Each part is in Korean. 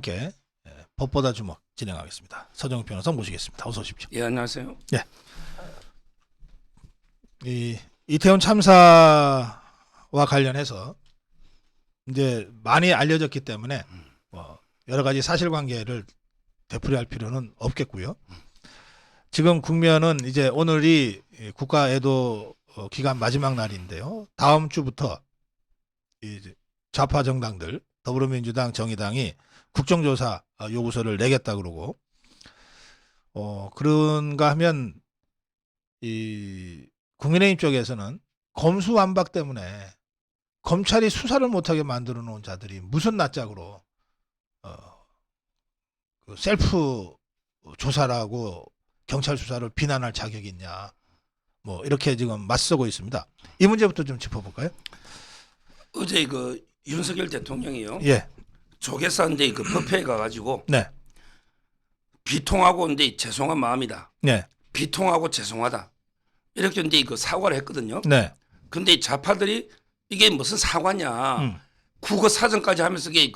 함께 법보다 주먹 진행하겠습니다. 서정욱 변호사 모시겠습니다. 어서 오십시오. 예, 안녕하세요. 예. 이 이태원 참사와 관련해서 이제 많이 알려졌기 때문에 여러 가지 사실관계를 되풀이할 필요는 없겠고요. 지금 국면은 이제 오늘이 국가애도 기간 마지막 날인데요. 다음 주부터 이제 좌파 정당들 더불어민주당, 정의당이 국정조사 요구서를 내겠다 그러고 그런가 하면 이 국민의힘 쪽에서는 검수완박 때문에 검찰이 수사를 못하게 만들어 놓은 자들이 무슨 낯짝으로 그 셀프 조사라고 경찰 수사를 비난할 자격이 있냐, 뭐 이렇게 지금 맞서고 있습니다. 이 문제부터 좀 짚어볼까요? 어제 윤석열 대통령이요. 예. 조계사 이제 법회에 가가지고 네. 비통하고 이제 죄송한 마음이다. 네. 비통하고 죄송하다. 이렇게 이제 사과를 했거든요. 네. 근데 좌파들이 이게 무슨 사과냐. 국어 사전까지 하면서 이게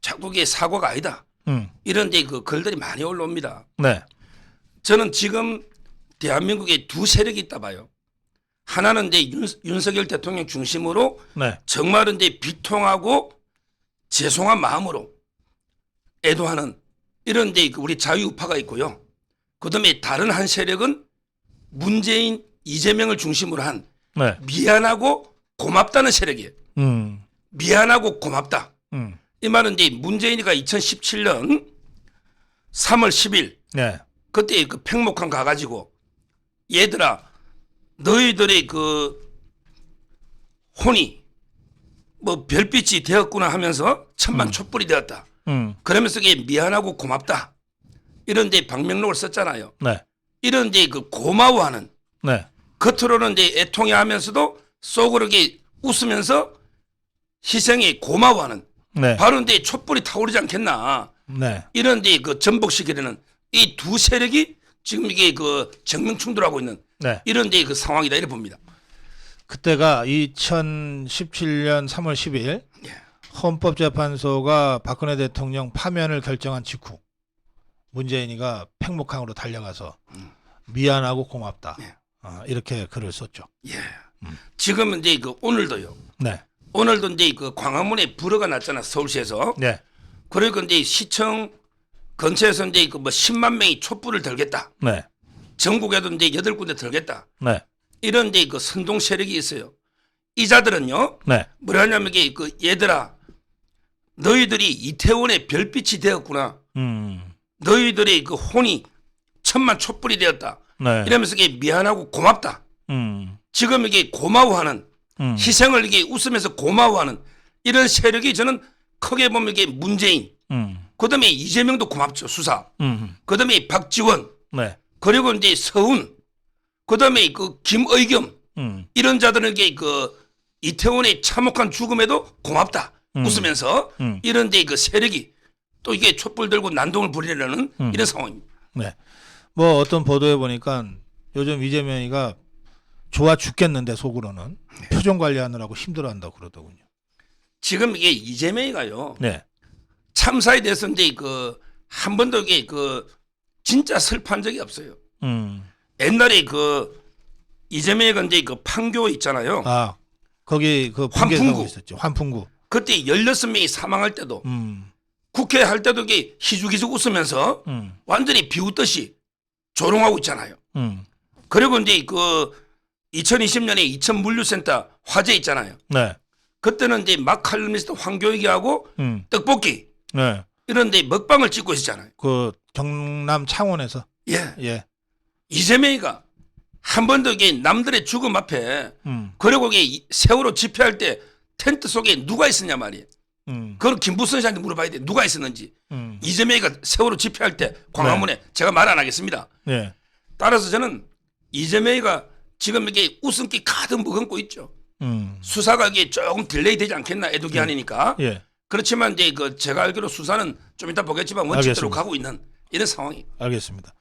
자꾸 이게 사과가 아니다. 이런 이제 글들이 많이 올라옵니다. 네. 저는 지금 대한민국에 두 세력이 있다 봐요. 하나는 이제 윤석열 대통령 중심으로 네. 정말은 이제 비통하고 죄송한 마음으로 애도하는 이런 이제 우리 자유우파가 있고요. 그다음에 다른 한 세력은 문재인, 이재명을 중심으로 한 네. 미안하고 고맙다는 세력이에요. 미안하고 고맙다. 이 말은 이제 문재인이가 2017년 3월 10일 네. 그때 팽목항 가가지고 얘들아 너희들의 혼이 뭐 별빛이 되었구나 하면서 천만 촛불이 되었다. 그러면서 이게 미안하고 고맙다. 이런 데 방명록을 썼잖아요. 네. 이런 데 고마워하는 네. 겉으로는 이제 애통해하면서도 속으로 이렇게 웃으면서 희생에 고마워하는 네. 바로 이제 촛불이 타오르지 않겠나. 네. 이런 데 전복시키려는 이 두 세력이 지금 이게 정면 충돌하고 있는 네. 이런 데 상황이다 이렇게 봅니다. 그때가 2017년 3월 10일 예. 헌법재판소가 박근혜 대통령 파면을 결정한 직후 문재인이가 팽목항으로 달려가서 미안하고 고맙다. 예. 이렇게 글을 썼죠. 예. 지금은 이제 오늘도요. 네. 오늘도 이제 광화문에 불화가 났잖아 서울시에서. 네. 그리고 이제 시청 근처에서 이제 뭐 10만 명이 촛불을 들겠다. 네. 전국에도 이제 8군데 들겠다. 네. 이런 이제 선동 세력이 있어요. 이 자들은요. 네. 뭐라냐면 이게 얘들아 너희들이 이태원의 별빛이 되었구나. 너희들의 혼이 천만 촛불이 되었다. 네. 이러면서 이게 미안하고 고맙다. 지금 이게 고마워하는 희생을 이게 웃으면서 고마워하는 이런 세력이 저는 크게 보면 이게 문재인, 그다음에 이재명도 고맙죠 수사, 그다음에 박지원, 네. 그리고 이제 서훈, 그다음에 김의겸 이런 자들은 이게 이태원의 참혹한 죽음에도 고맙다 웃으면서 이런 데 세력이 또 이게 촛불 들고 난동을 부리려는 이런 상황입니다. 네. 뭐 어떤 보도에 보니까 요즘 이재명이가 좋아 죽겠는데 속으로는 표정 관리하느라고 힘들어한다고 그러더군요. 지금 이게 이재명이가요. 네. 참사에 대해서 이제 한 번도 이게 진짜 슬퍼한 적이 없어요. 옛날에 이재명이가 이제 판교 있잖아요. 아, 거기 환풍구 있었죠. 환풍구. 그때 16명이 사망할 때도 국회 할 때도 이게 희죽희죽 웃으면서 완전히 비웃듯이 조롱하고 있잖아요. 그리고 이제 2020년에 이천 물류센터 화재 있잖아요. 네. 그때는 이제 막 칼럼니스트 황교익이하고 떡볶이 네. 이런 데 먹방을 찍고 있었잖아요. 경남 창원에서. 예. 예. 이재명이가 한 번도 이게 남들의 죽음 앞에 그리고 이게 세월호 집회할 때 텐트 속에 누가 있었냐 말이에요. 그걸 김부선 씨한테 물어봐야 돼. 누가 있었는지. 이재명이가 세월호 집회할 때 광화문에 네. 제가 말 안 하겠습니다. 네. 따라서 저는 이재명이가 지금 이게 웃음기 가득 머금고 있죠. 수사가 이게 조금 딜레이 되지 않겠나 애도 기한이니까. 예. 그렇지만 이제 제가 알기로 수사는 좀 이따 보겠지만 원칙대로 알겠습니다. 가고 있는 이런 상황이. 알겠습니다.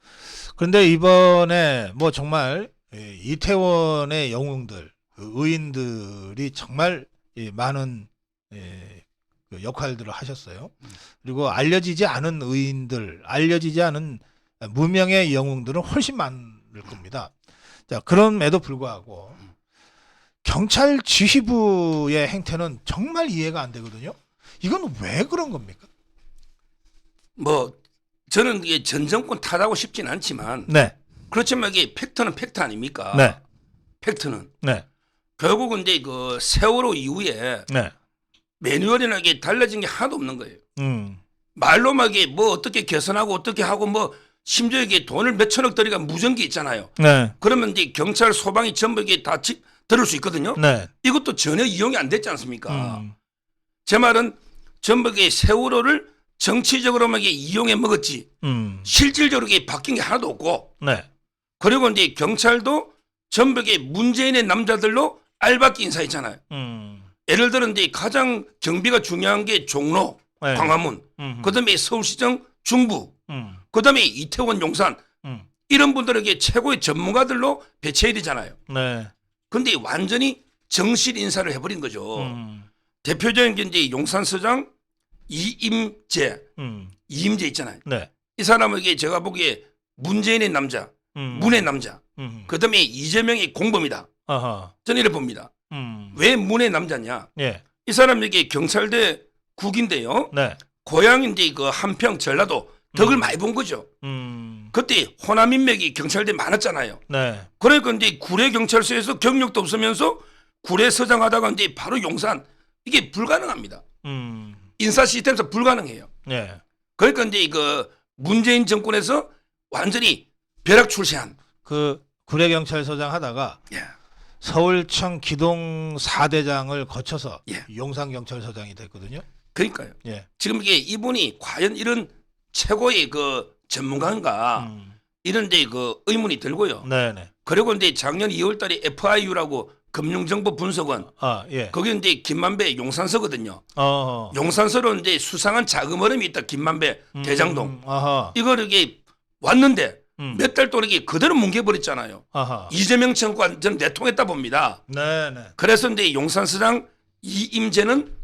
그런데 이번에 뭐 정말 이태원의 영웅들, 의인들이 정말 많은 그 역할들을 하셨어요. 그리고 알려지지 않은 의인들, 알려지지 않은 무명의 영웅들은 훨씬 많을 겁니다. 자, 그럼에도 불구하고 경찰 지휘부의 행태는 정말 이해가 안 되거든요. 이건 왜 그런 겁니까? 뭐 저는 이게 전 정권 탓하고 싶진 않지만 네, 그렇지만 이게 팩트는 팩트 아닙니까? 네, 팩트는 네, 결국은 이제 그 세월호 이후에 네. 매뉴얼이나 이게 달라진 게 하나도 없는 거예요. 음, 말로만 이게 뭐 어떻게 개선하고 어떻게 하고 뭐 심지어 이게 돈을 몇천억 들이가 무전기 있잖아요. 네, 그러면 이제 경찰 소방이 전부 이게 다 들을 수 있거든요. 네. 이것도 전혀 이용이 안 됐지 않습니까? 음, 제 말은 전부 이게 세월호를 정치적으로만 이게 이용해 먹었지 실질적으로 이게 바뀐 게 하나도 없고 네, 그리고 이제 경찰도 전부 이게 문재인의 남자들로 알박기 인사했잖아요. 예를 들어 이제 가장 경비가 중요한 게 종로, 네. 광화문, 그다음에 서울시청 중부, 그다음에 이태원 용산 이런 분들에게 최고의 전문가들로 배치해야 되잖아요. 네, 근데 완전히 정실 인사를 해버린 거죠. 대표적인 게 이제 용산서장 이임재 있잖아요. 네, 이 사람에게 제가 보기에 문재인의 남자, 문의 남자, 그다음에 이재명의 공범이다. 아하, 저는 이렇게 봅니다. 왜 문의 남자냐? 예, 이 사람에게 경찰대 국인데요. 네, 고향인데 그 한평 전라도 덕을 많이 본 거죠. 그때 호남 인맥이 경찰대 많았잖아요. 네, 그러니까 이제 구례 경찰서에서 경력도 없으면서 구례 서장 하다가 이제 바로 용산 이게 불가능합니다. 인사 시스템에서 불가능해요. 예. 그러니까 이제 그 문재인 정권에서 완전히 벼락 출세한. 그 구례경찰서장 하다가 예. 서울청 기동 4대장을 거쳐서 예. 용산경찰서장이 됐거든요. 그러니까요. 예. 지금 이게 이분이 과연 이런 최고의 그 전문가인가 이런 데 그 의문이 들고요. 네네. 그리고 이제 작년 2월달에 FIU라고 금융정보분석원 아, 예. 거기 이제 김만배 용산서거든요. 어. 용산서로 이제 수상한 자금 흐름이 있다. 김만배 대장동. 아하. 이걸 이게 왔는데 음. 몇 달 동안 이게 그대로 뭉개버렸잖아요. 아하. 이재명 정권 저는 내통했다 봅니다. 네네. 그래서 이제 용산서장 이임재는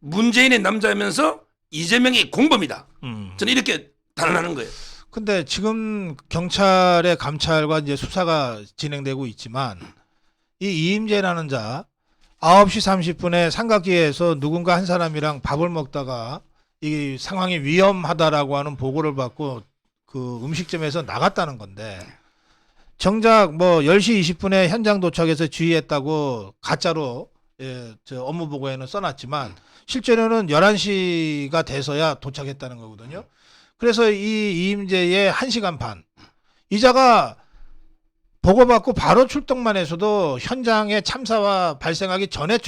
문재인의 남자면서 이재명의 공범이다. 저는 이렇게 단언하는 거예요. 근데 지금 경찰의 감찰과 이제 수사가 진행되고 있지만 이 이임재라는 자 9시 30분에 삼각기에서 누군가 한 사람이랑 밥을 먹다가 이 상황이 위험하다라고 하는 보고를 받고 그 음식점에서 나갔다는 건데 정작 뭐 10시 20분에 현장 도착해서 지휘했다고 가짜로 저 업무 보고에는 써놨지만 실제로는 11시가 돼서야 도착했다는 거거든요. 그래서 이 이임재의 1시간 반 이자가 보고받고 바로 출동만 해서도 현장에 참사와 발생하기 전에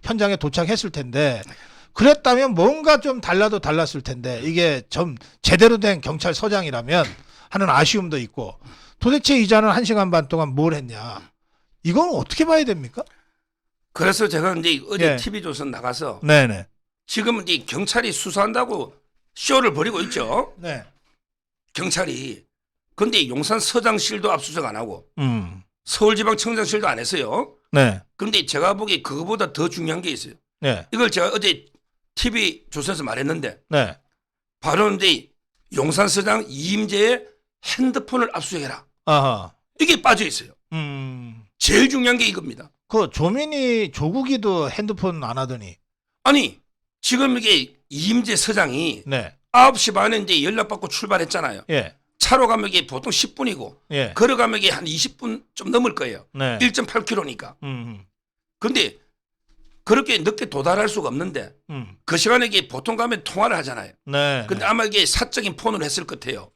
현장에 도착했을 텐데 그랬다면 뭔가 좀 달라도 달랐을 텐데 이게 좀 제대로 된 경찰서장이라면 하는 아쉬움도 있고 도대체 이자는 1시간 반 동안 뭘 했냐 이건 어떻게 봐야 됩니까? 그래서 제가 이제 어제 예. TV조선 나가서 네네. 지금은 이 경찰이 수사한다고 쇼를 벌이고 있죠. 네. 경찰이. 근데 용산 서장실도 압수수색 안 하고 서울지방청장실도 안 했어요. 네. 근데 제가 보기에 그거보다 더 중요한 게 있어요. 네. 이걸 제가 어제 TV조선에서 말했는데 네. 바로 이제 용산 서장 이임재의 핸드폰을 압수해라. 아하. 이게 빠져 있어요. 제일 중요한 게 이겁니다. 그 조국이도 핸드폰 안 하더니. 아니 지금 이게 이임재 서장이 네. 9시 반에 이제 연락받고 출발했잖아요. 예. 차로 가면 이게 보통 10분이고 예. 걸어가면 이게 한 20분 좀 넘을 거예요. 네. 1.8km니까. 음. 근데 그렇게 늦게 도달할 수가 없는데 그 시간에 이게 보통 가면 통화를 하잖아요. 네. 근데 아마 이게 사적인 폰으로 했을 것 같아요.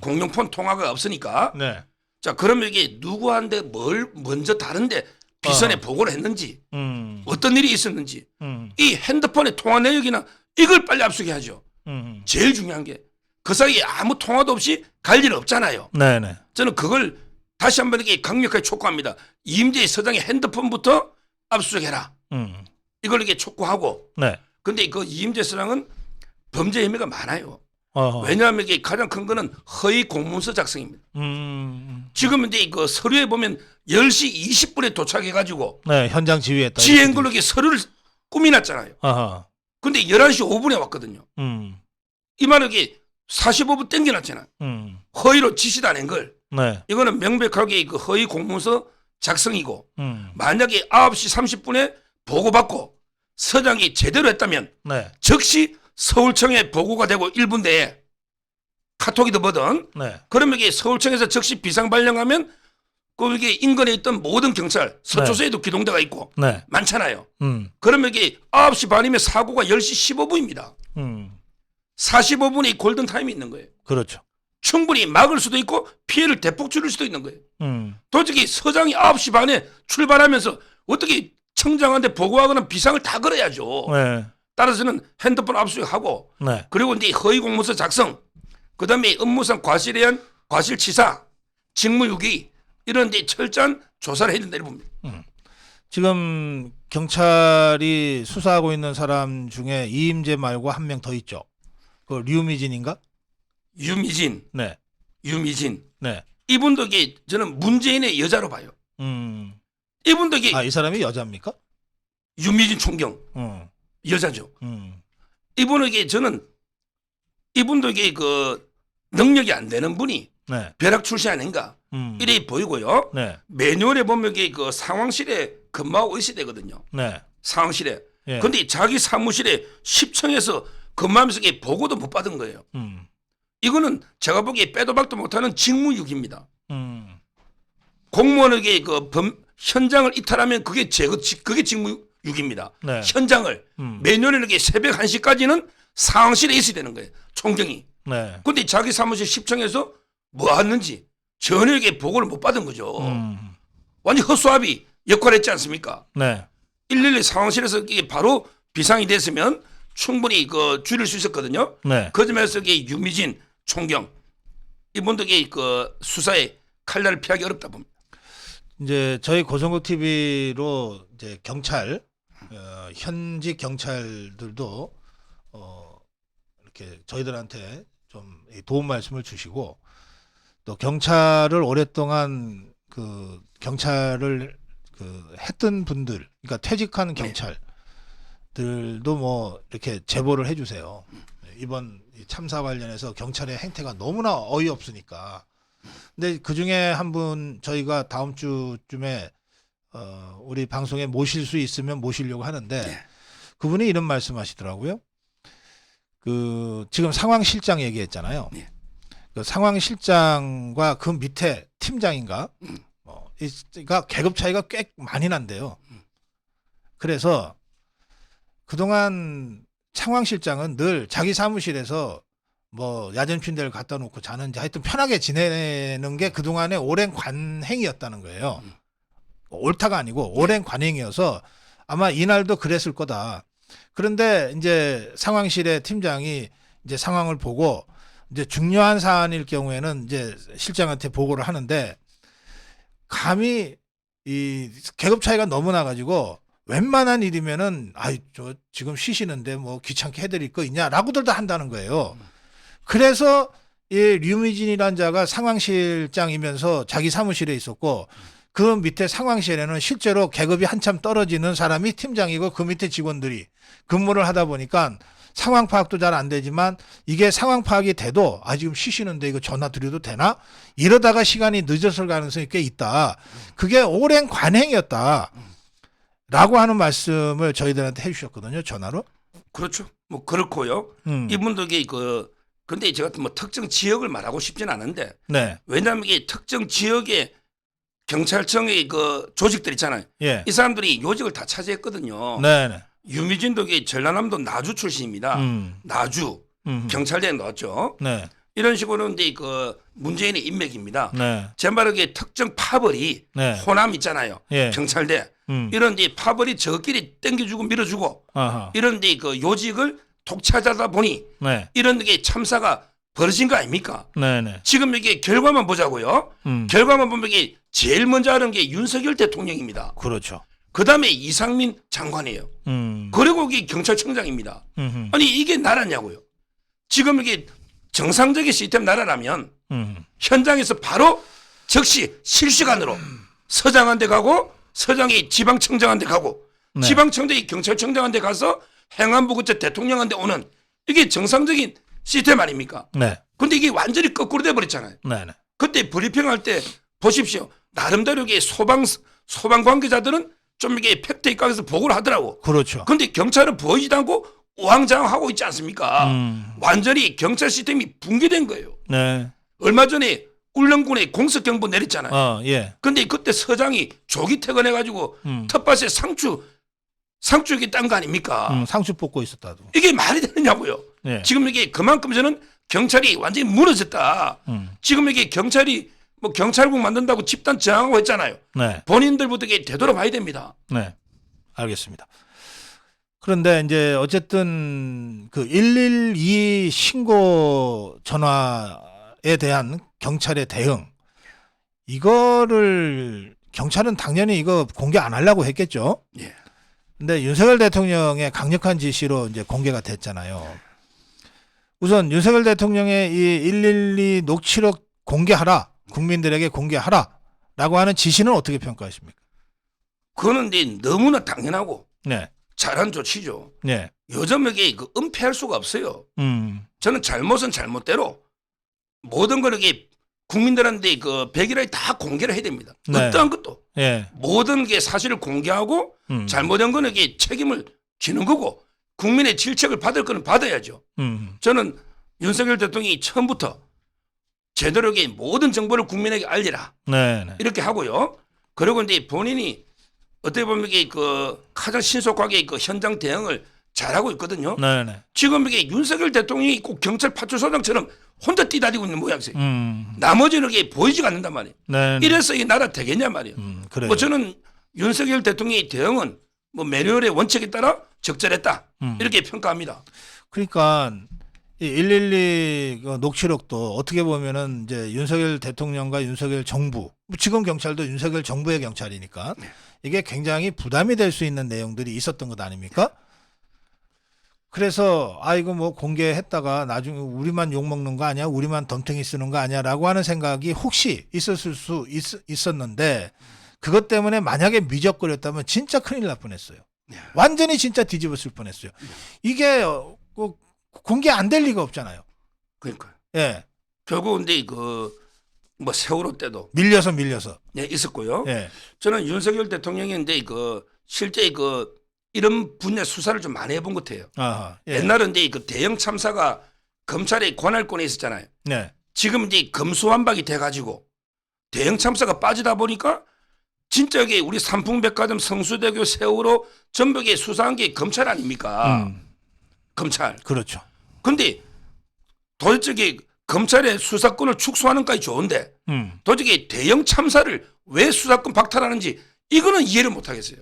공용폰 통화가 없으니까. 네. 자, 그러면 이게 누구한테 뭘 먼저 다른데 비선에 보고를 했는지 어떤 일이 있었는지 이 핸드폰의 통화 내역이나 이걸 빨리 압수해야죠. 제일 중요한 게 그 사이에 아무 통화도 없이 갈 일 없잖아요. 네네. 저는 그걸 다시 한번 이렇게 강력하게 촉구합니다. 이임재 서장의 핸드폰부터 압수해라. 이걸 이렇게 촉구하고. 네. 근데 그 이임재 서장은 범죄 혐의가 많아요. 어허. 왜냐하면 이게 가장 큰 거는 허위 공문서 작성입니다. 지금 이제 그 서류에 보면 10시 20분에 도착해가지고 네, 현장 지휘했다. 지행글록에 서류를 꾸미놨잖아요. 아하. 근데 11시 5분에 왔거든요. 이 말은 이게 45분 땡겨놨잖아요. 허위로 지시도 안 한 걸. 네. 이거는 명백하게 그 허위 공문서 작성이고 만약에 9시 30분에 보고받고 서장이 제대로 했다면 네. 즉시 서울청에 보고가 되고 1분 내에 카톡이든 뭐든 네. 그러면 이게 서울청에서 즉시 비상 발령하면 거기 인근에 있던 모든 경찰 서초소에도 기동대가 있고 네. 많잖아요. 그러면 이게 9시 반이면 사고가 10시 15분입니다. 45분의 골든타임이 있는 거예요. 그렇죠. 충분히 막을 수도 있고 피해를 대폭 줄일 수도 있는 거예요. 솔직히 서장이 9시 반에 출발하면서 어떻게 청장한테 보고하거나 비상을 다 걸어야죠. 네. 따라서는 핸드폰 압수하고 네. 그리고 이제 허위 공문서 작성, 그다음에 업무상 과실에 의한 과실치사, 직무유기 이런 데 철저한 조사를 해야 된다 이렇게 봅니다. 지금 경찰이 수사하고 있는 사람 중에 이임재 말고 한 명 더 있죠. 그 류미진인가? 유미진, 네. 유미진. 네. 이분도 이게 저는 문재인의 여자로 봐요. 이분도 이게 이 사람이 여자입니까? 유미진 총경 여자죠. 이분은 이게 저는 이분도 이게 그 능력이 안 되는 분이 네. 벼락 출시 아닌가 이래 보이고요. 네. 매뉴얼에 보면 이게 그 상황실에 근무하고 있어야 되거든요. 네. 상황실에. 예. 근데 자기 사무실에 10층에서 근무하면서 이게 보고도 못 받은 거예요. 이거는 제가 보기에 빼도 박도 못하는 직무유기입니다. 공무원에게 그 현장을 이탈하면 그게 그게 직무유기입니다. 네. 현장을 매뉴얼에 이렇게 새벽 1시까지는 상황실에 있어야 되는 거예요. 총경이. 네. 근데 자기 사무실 10층에서 뭐 하는지 전혀 이게 보고를 못 받은 거죠. 완전 허수아비 역할을 했지 않습니까? 네. 112 상황실에서 이게 바로 비상이 됐으면 충분히 그 줄일 수 있었거든요. 네. 그 점에서 이게 유미진 총경 이분도 이게 그 수사에 칼날을 피하기 어렵다 봅니다. 이제 저희 고성국 TV로 이제 경찰 현직 경찰들도 이렇게 저희들한테 좀 도움 말씀을 주시고 또 경찰을 오랫동안 그 경찰을 그 했던 분들, 그러니까 퇴직한 경찰들도 뭐 이렇게 제보를 해주세요. 이번 참사 관련해서 경찰의 행태가 너무나 어이없으니까. 근데 그 중에 한 분 저희가 다음 주쯤에 우리 방송에 모실 수 있으면 모시려고 하는데 그분이 이런 말씀하시더라고요. 그 지금 상황실장 얘기했잖아요. 그 상황실장과 그 밑에 팀장인가 가 계급 차이가 꽤 많이 난대요. 그래서 그동안 상황실장은 늘 자기 사무실에서 뭐 야전침대를 갖다 놓고 자는지 하여튼 편하게 지내는 게 그동안의 오랜 관행이었다는 거예요. 옳다가 아니고 오랜 관행이어서 아마 이날도 그랬을 거다. 그런데 이제 상황실의 팀장이 이제 상황을 보고 이제 중요한 사안일 경우에는 이제 실장한테 보고를 하는데 감히 이 계급 차이가 너무 나가지고 웬만한 일이면은 저 지금 쉬시는데 뭐 귀찮게 해드릴 거 있냐라고들 다 한다는 거예요. 그래서 이 류미진이라는 자가 상황실장이면서 자기 사무실에 있었고 그 밑에 상황실에는 실제로 계급이 한참 떨어지는 사람이 팀장이고 그 밑에 직원들이 근무를 하다 보니까 상황 파악도 잘 안 되지만 이게 상황 파악이 돼도 지금 쉬시는데 이거 전화 드려도 되나? 이러다가 시간이 늦었을 가능성이 꽤 있다. 그게 오랜 관행이었다. 라고 하는 말씀을 저희들한테 해주셨거든요. 전화로. 그렇죠. 뭐 그렇고요. 이분도 이게 근데 제가 뭐 특정 지역을 말하고 싶지는 않은데 네. 왜냐하면 이게 특정 지역의 경찰청의 그 조직들 있잖아요. 예. 이 사람들이 요직을 다 차지했거든요. 네네. 유미진도 이게 전라남도 나주 출신입니다. 나주 경찰대에 넣었죠. 네. 이런 식으로 이제 그 문재인의 인맥입니다. 네. 제 말은 이게 특정 파벌이 네. 호남 있잖아요. 예. 경찰대 이런 데 파벌이 저끼리 땡겨주고 밀어주고 아하. 이런 데 그 요직을 독차지하다 보니 네. 이런 게 참사가 벌어진 거 아닙니까? 네네. 지금 이게 결과만 보자고요. 결과만 보면 이게 제일 먼저 하는 게 윤석열 대통령입니다. 그렇죠. 그 다음에 이상민 장관이에요. 그리고 이게 경찰청장입니다. 아니 이게 나라냐고요. 지금 이게 정상적인 시스템 나라라면 현장에서 바로 즉시 실시간으로 서장한테 가고 서장이 지방청장한테 가고 네. 지방청장이 경찰청장한테 가서 행안부 그때 대통령한테 오는 이게 정상적인 시스템 아닙니까? 네. 근데 이게 완전히 거꾸로 돼 버렸잖아요. 네. 네. 그때 브리핑할 때 보십시오. 나름대로 이게 소방 관계자들은 좀 이게 팩트 입각해서 보고를 하더라고. 그렇죠. 근데 경찰은 보이지도 않고 우왕좌왕하고 있지 않습니까? 완전히 경찰 시스템이 붕괴된 거예요. 네. 얼마 전에 울릉군에 공석 경보 내렸잖아요. 예. 근데 그때 서장이 조기 퇴근해가지고 텃밭에 상추기 딴 거 아닙니까? 상추 뽑고 있었다도. 이게 말이 되느냐고요. 예. 지금 이게 그만큼 저는 경찰이 완전히 무너졌다. 지금 이게 경찰이 뭐 경찰국 만든다고 집단 저항하고 했잖아요. 네. 본인들부터 이게 되돌아봐야 됩니다. 네. 알겠습니다. 그런데 이제 어쨌든 그 112 신고 전화에 대한 경찰의 대응, 이거를 경찰은 당연히 이거 공개 안 하려고 했겠죠. 예. 근데 윤석열 대통령의 강력한 지시로 이제 공개가 됐잖아요. 우선 윤석열 대통령의 이 112 녹취록 공개하라, 국민들에게 공개하라라고 하는 지시는 어떻게 평가하십니까? 그거는 이제 너무나 당연하고 네. 잘한 조치죠. 네. 요즘에 그 은폐할 수가 없어요. 저는 잘못은 잘못대로 모든 걸 이게 국민들한테 그 백일하에 다 공개를 해야 됩니다. 네. 어떠한 것도 예. 모든 게 사실을 공개하고 잘못한 거는 이게 책임을 지는 거고 국민의 질책을 받을 거는 받아야죠. 저는 윤석열 대통령이 처음부터 제대로 이게 모든 정보를 국민에게 알리라. 네. 네. 이렇게 하고요. 그리고 이제 본인이 어떻게 보면 이게 그 가장 신속하게 그 현장 대응을 잘하고 있거든요. 네. 네. 지금 이게 윤석열 대통령이 꼭 경찰 파출소장처럼 혼자 뛰다니고 있는 모양새요. 나머지는 이게 보이지가 않는단 말이에요. 네. 네. 이래서 이 나라 되겠냐 말이에요. 그래요. 뭐 저는 윤석열 대통령의 대응은 뭐 매뉴얼의 원칙에 따라 적절했다. 이렇게 평가합니다. 그러니까 이 112 그 녹취록도 어떻게 보면은 이제 윤석열 대통령과 윤석열 정부, 지금 경찰도 윤석열 정부의 경찰이니까 이게 굉장히 부담이 될 수 있는 내용들이 있었던 것 아닙니까? 그래서 이거 뭐 공개했다가 나중에 우리만 욕먹는 거 아니야? 우리만 덤탱이 쓰는 거 아니야? 라고 하는 생각이 혹시 있었을 수 있었는데 그것 때문에 만약에 미적거렸다면 진짜 큰일 날 뻔했어요. 완전히 진짜 뒤집었을 뻔했어요. 이게 공개 안 될 리가 없잖아요. 그러니까요. 예. 결국 근데 그 뭐 세월호 때도 밀려서 네, 있었고요. 예. 저는 윤석열 대통령인데 그 실제 그 이런 분야 수사를 좀 많이 해본 것 같아요. 아하. 예. 옛날은 이제 그 대형 참사가 검찰의 관할권에 있었잖아요. 네. 지금 이제 검수완박이 돼가지고 대형 참사가 빠지다 보니까 진짜 이게 우리 삼풍백화점, 성수대교, 세월호 전북에 수사한 게 검찰 아닙니까? 검찰. 그렇죠. 근데 도대체 이게 검찰의 수사권을 축소하는까지 좋은데 도대체 이게 대형 참사를 왜 수사권 박탈하는지 이거는 이해를 못 하겠어요.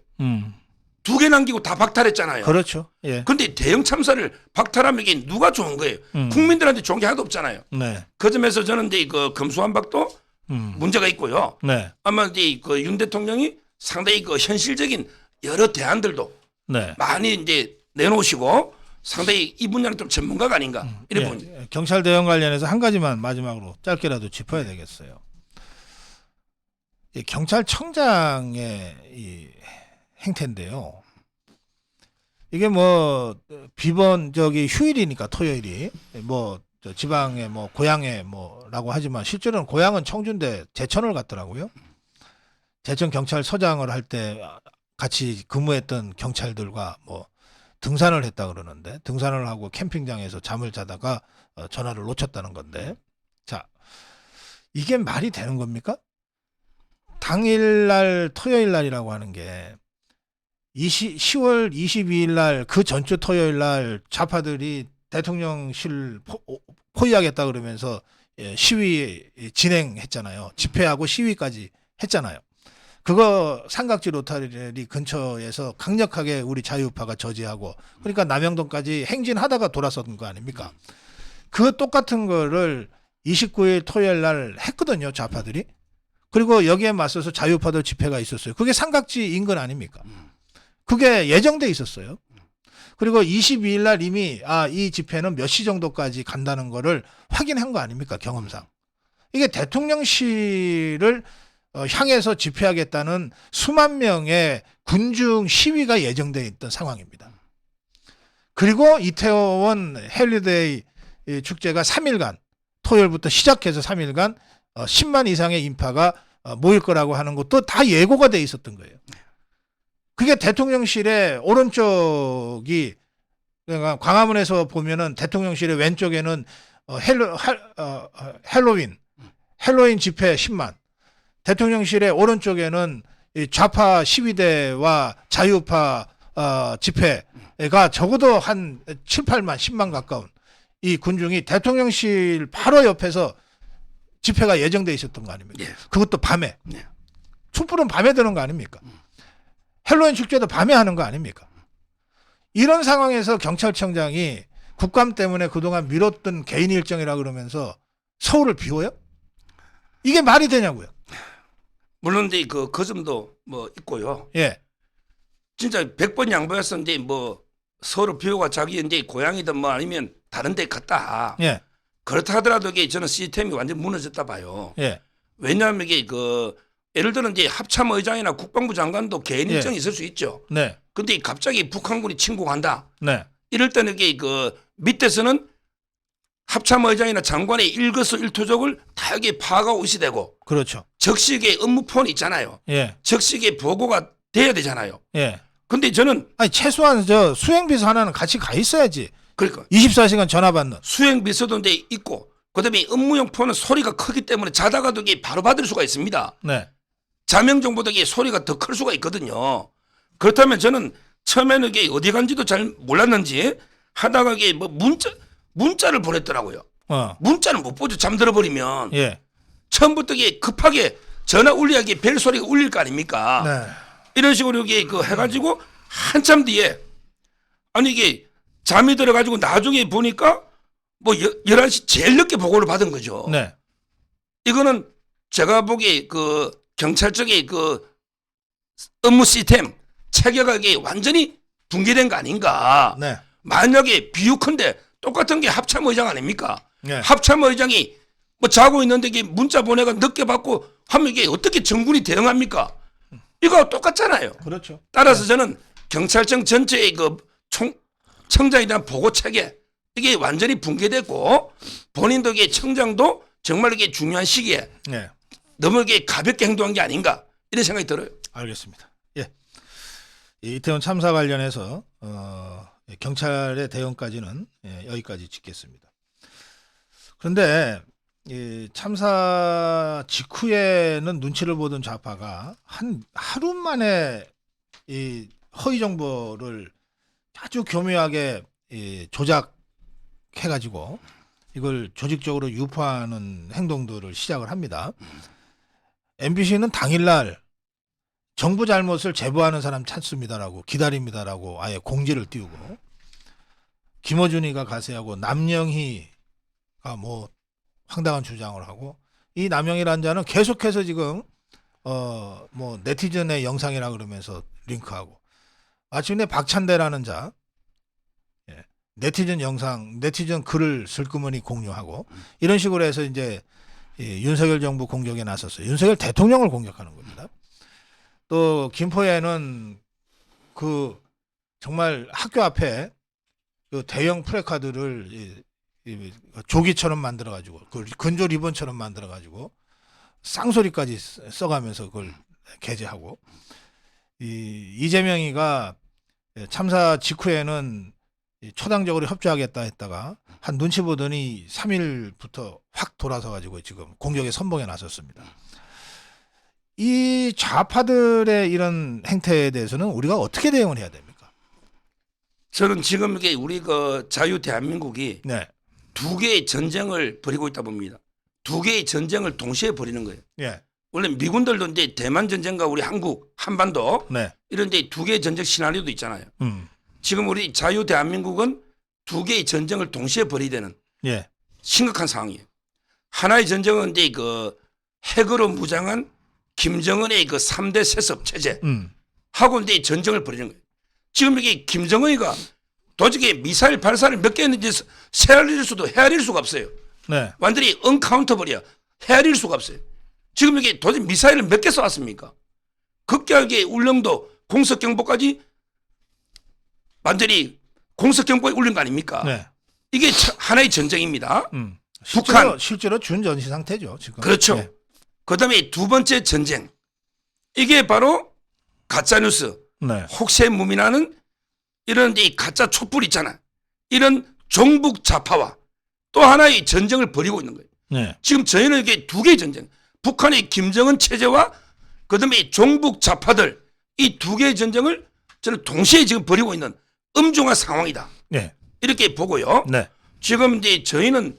2개 남기고 다 박탈했잖아요. 그렇죠. 예. 근데 대형 참사를 박탈하면 이게 누가 좋은 거예요? 국민들한테 좋은 게 하나도 없잖아요. 네. 그 점에서 저는 이제 그 검수완박도 문제가 있고요. 네. 아마 이제 그 윤 대통령이 상당히 그 현실적인 여러 대안들도 네. 많이 이제 내놓으시고 상당히 이 분야는 좀 전문가가 아닌가 이런 부분. 예. 경찰 대응 관련해서 한 가지만 마지막으로 짧게라도 짚어야 되겠어요. 이 경찰청장의 이 행태인데요. 이게 뭐 비번 휴일이니까 토요일이 뭐 지방에 뭐 고향에 뭐라고 하지만 실제로는 고향은 청주인데 제천을 갔더라고요. 제천 경찰서장을 할 때 같이 근무했던 경찰들과 뭐 등산을 했다 그러는데 등산을 하고 캠핑장에서 잠을 자다가 전화를 놓쳤다는 건데 자 이게 말이 되는 겁니까? 당일날 토요일날이라고 하는 게 10월 22일 날 그 전주 토요일 날 좌파들이 대통령실 포위하겠다 그러면서 시위 진행했잖아요. 집회하고 시위까지 했잖아요. 그거 삼각지 로타리 근처에서 강력하게 우리 자유파가 저지하고 그러니까 남영동까지 행진하다가 돌아선 거 아닙니까? 그 똑같은 거를 29일 토요일 날 했거든요. 좌파들이. 그리고 여기에 맞서서 자유파들 집회가 있었어요. 그게 삼각지 인근 아닙니까? 그게 예정돼 있었어요. 그리고 22일 날 이미 이 집회는 몇 시 정도까지 간다는 거를 확인한 거 아닙니까? 경험상. 이게 대통령실을 향해서 집회하겠다는 수만 명의 군중 시위가 예정돼 있던 상황입니다. 그리고 이태원 헬리데이 축제가 3일간 토요일부터 시작해서 3일간 10만 이상의 인파가 모일 거라고 하는 것도 다 예고가 돼 있었던 거예요. 그게 대통령실의 오른쪽이 그러니까 광화문에서 보면은 대통령실의 왼쪽에는 헬로윈 집회 10만, 대통령실의 오른쪽에는 이 좌파 시위대와 자유파 집회가 적어도 한 7, 8만, 10만 가까운 이 군중이 대통령실 바로 옆에서 집회가 예정돼 있었던 거 아닙니까? 예. 그것도 밤에. 예. 촛불은 밤에 드는 거 아닙니까? 헬로윈 축제도 밤에 하는 거 아닙니까? 이런 상황에서 경찰청장이 국감 때문에 그동안 미뤘던 개인 일정이라 그러면서 서울을 비워요? 이게 말이 되냐고요? 물론 이제 그 점도 뭐 있고요. 예. 진짜 100번 양보했었는데 뭐 서로 비호가 자기 이제 고향이든 뭐 아니면 다른 데 갔다. 예. 그렇다 하더라도 이게 저는 시스템이 완전 무너졌다 봐요. 예. 왜냐하면 이게 그 예를 들어 이제 합참의장이나 국방부 장관도 개인 예. 일정이 있을 수 있죠. 네. 근데 갑자기 북한군이 침공한다. 네. 이럴 때는 이게 그 밑에서는 합참의장이나 장관의 일거수일투족을 다 여기 파악하고 있어야 되고 그렇죠. 적시에 업무폰이 있잖아요. 예. 적시에 보고가 돼야 되잖아요. 예. 근데 저는 아니 최소한 저 수행비서 하나는 같이 가 있어야지. 그러니까 24시간 전화 받는. 수행비서도 이제 있고 그다음에 업무용 폰은 소리가 크기 때문에 자다가도 이게 바로 받을 수가 있습니다. 네. 자명정보도 이게 소리가 더 클 수가 있거든요. 그렇다면 저는 처음에는 이게 어디 간지도 잘 몰랐는지 하다가 이게 뭐 문자를 보냈더라고요. 문자는 못 보죠. 잠들어 버리면. 예. 처음부터 이게 급하게 전화 울려야지 벨 소리가 울릴 거 아닙니까? 네. 이런 식으로 이게 그 해가지고 한참 뒤에 아니 이게 잠이 들어가지고 나중에 보니까 뭐 11시 제일 늦게 보고를 받은 거죠. 네. 이거는 제가 보기에 그 경찰 쪽의 그 업무 시스템 체계가 이게 완전히 붕괴된 거 아닌가. 네. 만약에 비유컨대 똑같은 게 합참의장 아닙니까? 네. 합참의장이 뭐 자고 있는데 이게 문자 보내가 늦게 받고 하면 이게 어떻게 정군이 대응합니까? 이거 똑같잖아요. 그렇죠. 따라서 저는 경찰청 전체의 그 청장에 대한 보고 체계 이게 완전히 붕괴됐고 본인도 이게 청장도 정말 이게 중요한 시기에 네. 너무 이게 가볍게 행동한 게 아닌가 이런 생각이 들어요. 알겠습니다. 예. 이 이태원 참사 관련해서 경찰의 대응까지는 여기까지 짓겠습니다. 그런데 이 참사 직후에는 눈치를 보던 좌파가 한 하루 만에 이 허위 정보를 아주 교묘하게 조작해가지고 이걸 조직적으로 유포하는 행동들을 시작을 합니다. MBC는 당일날 정부 잘못을 제보하는 사람 찾습니다라고 기다립니다라고 아예 공지를 띄우고 김어준이가 가세하고 남영희가 뭐 황당한 주장을 하고 이 남영희라는 자는 계속해서 지금 뭐 네티즌의 영상이라 그러면서 링크하고 마침내 박찬대라는 자 네티즌 영상 네티즌 글을 슬그머니 공유하고 이런 식으로 해서 이제 윤석열 정부 공격에 나섰어요. 윤석열 대통령을 공격하는 겁니다. 또 김포에는 그 정말 학교 앞에 그 대형 플래카드를 조기처럼 만들어 가지고 그 근조 리본처럼 만들어 가지고 쌍소리까지 써가면서 그걸 게재하고 이재명이가 참사 직후에는 초당적으로 협조하겠다 했다가 한 눈치 보더니 3일부터 확 돌아서 가지고 지금 공격에 선봉에 나섰습니다. 이 좌파들의 이런 행태에 대해서는 우리가 어떻게 대응을 해야 됩니까? 저는 지금 이게 우리 그 자유 대한민국이 네. 두 개의 전쟁을 벌이고 있다 봅니다. 두 개의 전쟁을 동시에 벌이는 거예요. 예. 원래 미군들도 이제 대만 전쟁과 우리 한국 한반도 네. 이런 데 두 개의 전쟁 시나리오도 있잖아요. 지금 우리 자유 대한민국은 두 개의 전쟁을 동시에 벌이게 되는 예. 심각한 상황이에요. 하나의 전쟁은 이제 그 핵으로 무장한 김정은의 그 3대 세습 체제 하고 이제 전쟁을 벌이는 거예요. 지금 이게 김정은이가 도저히 미사일 발사를 몇 개 했는지 헤아릴 수도 헤아릴 수가 없어요. 네. 완전히 언카운터블이야. 헤아릴 수가 없어요. 지금 이게 도대체 미사일을 몇 개 쏘았습니까? 극격하게 울릉도 공석경보까지 완전히 공석경보에 올린 거 아닙니까? 네. 이게 하나의 전쟁입니다. 실제로, 실제로 준전시 상태죠 지금. 그렇죠. 네. 그다음에 두 번째 전쟁. 이게 바로 가짜뉴스, 네. 혹세무민하는 이런 이 가짜 촛불 있잖아. 이런 종북 좌파와 또 하나의 전쟁을 벌이고 있는 거예요. 네. 지금 저희는 이게 두 개의 전쟁. 북한의 김정은 체제와 그다음에 종북 좌파들 이 두 개의 전쟁을 저는 동시에 지금 벌이고 있는 엄중한 상황이다. 네. 이렇게 보고요. 네. 지금 이제 저희는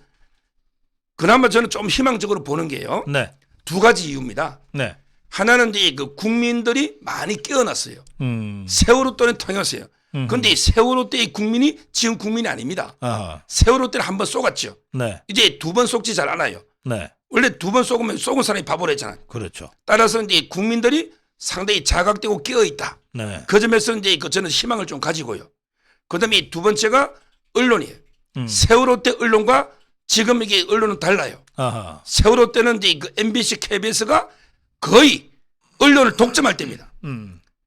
그나마 저는 좀 희망적으로 보는 게요. 네. 두 가지 이유입니다. 네. 하나는 이제 그 국민들이 많이 깨어났어요. 음. 세월호 때는 통했어요. 그런데 세월호 때의 국민이 지금 국민이 아닙니다. 아하. 세월호 때는 한 번 쏘갔죠. 네. 이제 두 번 쏘지 잘 않아요. 네. 원래 두 번 쏘면 쏘은 사람이 바보를 했잖아요. 그렇죠. 따라서 이제 국민들이 상당히 자각되고 깨어 있다. 네. 그 점에서 이제 그 저는 희망을 좀 가지고요. 그다음에 두 번째가 언론이에요. 세월호 때 언론과 지금 이게 언론은 달라요. 아하. 세월호 때는 이제 그 MBC, KBS가 거의 언론을 독점할 때입니다.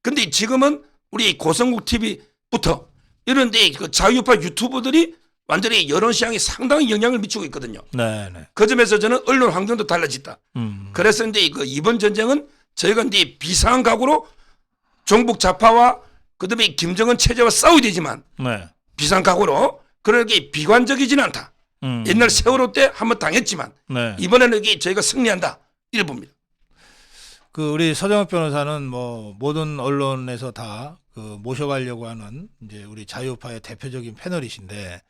근데 지금은 우리 고성국 TV부터 이런 데 그 자유파 유튜버들이 완전히 여론 시장에 상당히 영향을 미치고 있거든요. 네. 네. 그 점에서 저는 언론 환경도 달라졌다. 그래서 이제 그 이번 전쟁은 저희가 이제 비상한 각오로 종북 좌파와 그다음에 김정은 체제와 싸워야 되지만 네. 비상 각오로 그렇게 비관적이지는 않다. 옛날 세월호 때 한번 당했지만 네. 이번에는 이게 저희가 승리한다. 이래 봅니다. 그 우리 서정욱 변호사는 뭐 모든 언론에서 다 그 모셔가려고 하는 이제 우리 자유파의 대표적인 패널이신데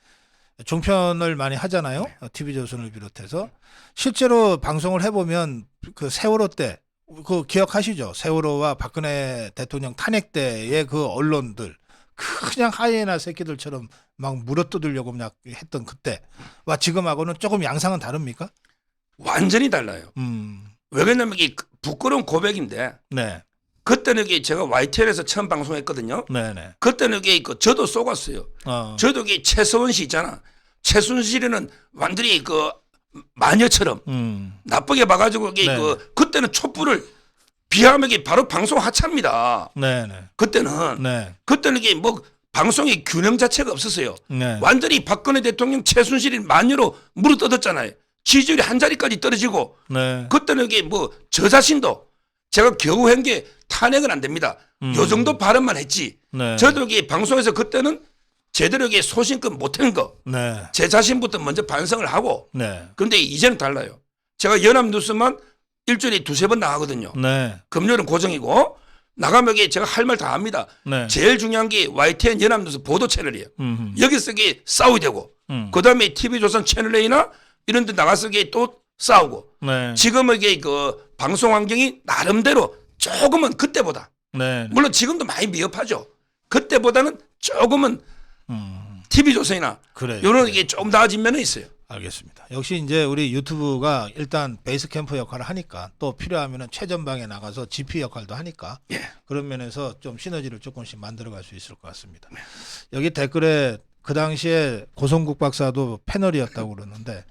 종편을 많이 하잖아요. TV조선을 비롯해서 실제로 방송을 해보면 그 세월호 때 그 기억하시죠? 세월호와 박근혜 대통령 탄핵 때의 그 언론들 그냥 하이에나 새끼들처럼 막 물어뜯으려고 그냥 했던 그때와 지금하고는 조금 양상은 다릅니까? 완전히 달라요. 왜 그러냐면 이게 부끄러운 고백인데 네. 그때는 이게 제가 YTN에서 처음 방송했거든요. 네네. 그때는 이게 그 저도 쏘갔어요. 저도 이게 최서원 씨 있잖아. 최순 씨는 완전히 그 마녀처럼 나쁘게 봐가지고 이게 네. 그때는 촛불을 비하면 이게 바로 방송 하차입니다. 네네. 그때는 네. 그때는 이게 뭐 방송의 균형 자체가 없었어요. 네. 완전히 박근혜 대통령 최순실이 마녀로 물어뜯었잖아요. 지지율이 한 자리까지 떨어지고 네. 그때는 이게 뭐 저 자신도 제가 겨우 한 게 탄핵은 안 됩니다. 요 정도 발언만 했지. 네. 저도 이게 방송에서 그때는 제대로 이게 소신껏 못한 거. 네. 제 자신부터 먼저 반성을 하고. 네. 그런데 이제는 달라요. 제가 연합뉴스만 일주일에 두세 번 나가거든요. 네. 금요일은 고정이고 나가면 이게 제가 할 말 다 합니다. 네. 제일 중요한 게 YTN 연합뉴스 보도 채널이에요. 여기서 이게 싸워야 되고 그다음에 TV조선 채널 A나 이런 데 나가서 이게 또 싸우고 네. 지금은 이게 그 방송 환경이 나름대로 조금은 그때보다 네. 물론 지금도 많이 미흡하죠. 그때보다는 조금은 TV조선이나 그래요. 이런 게 조금 나아진 면은 있어요. 알겠습니다. 역시 이제 우리 유튜브가 일단 베이스 캠프 역할을 하니까 또 필요하면은 최전방에 나가서 GP 역할도 하니까 예. 그런 면에서 좀 시너지를 조금씩 만들어갈 수 있을 것 같습니다. 여기 댓글에 그 당시에 고성국 박사도 패널이었다고 그러는데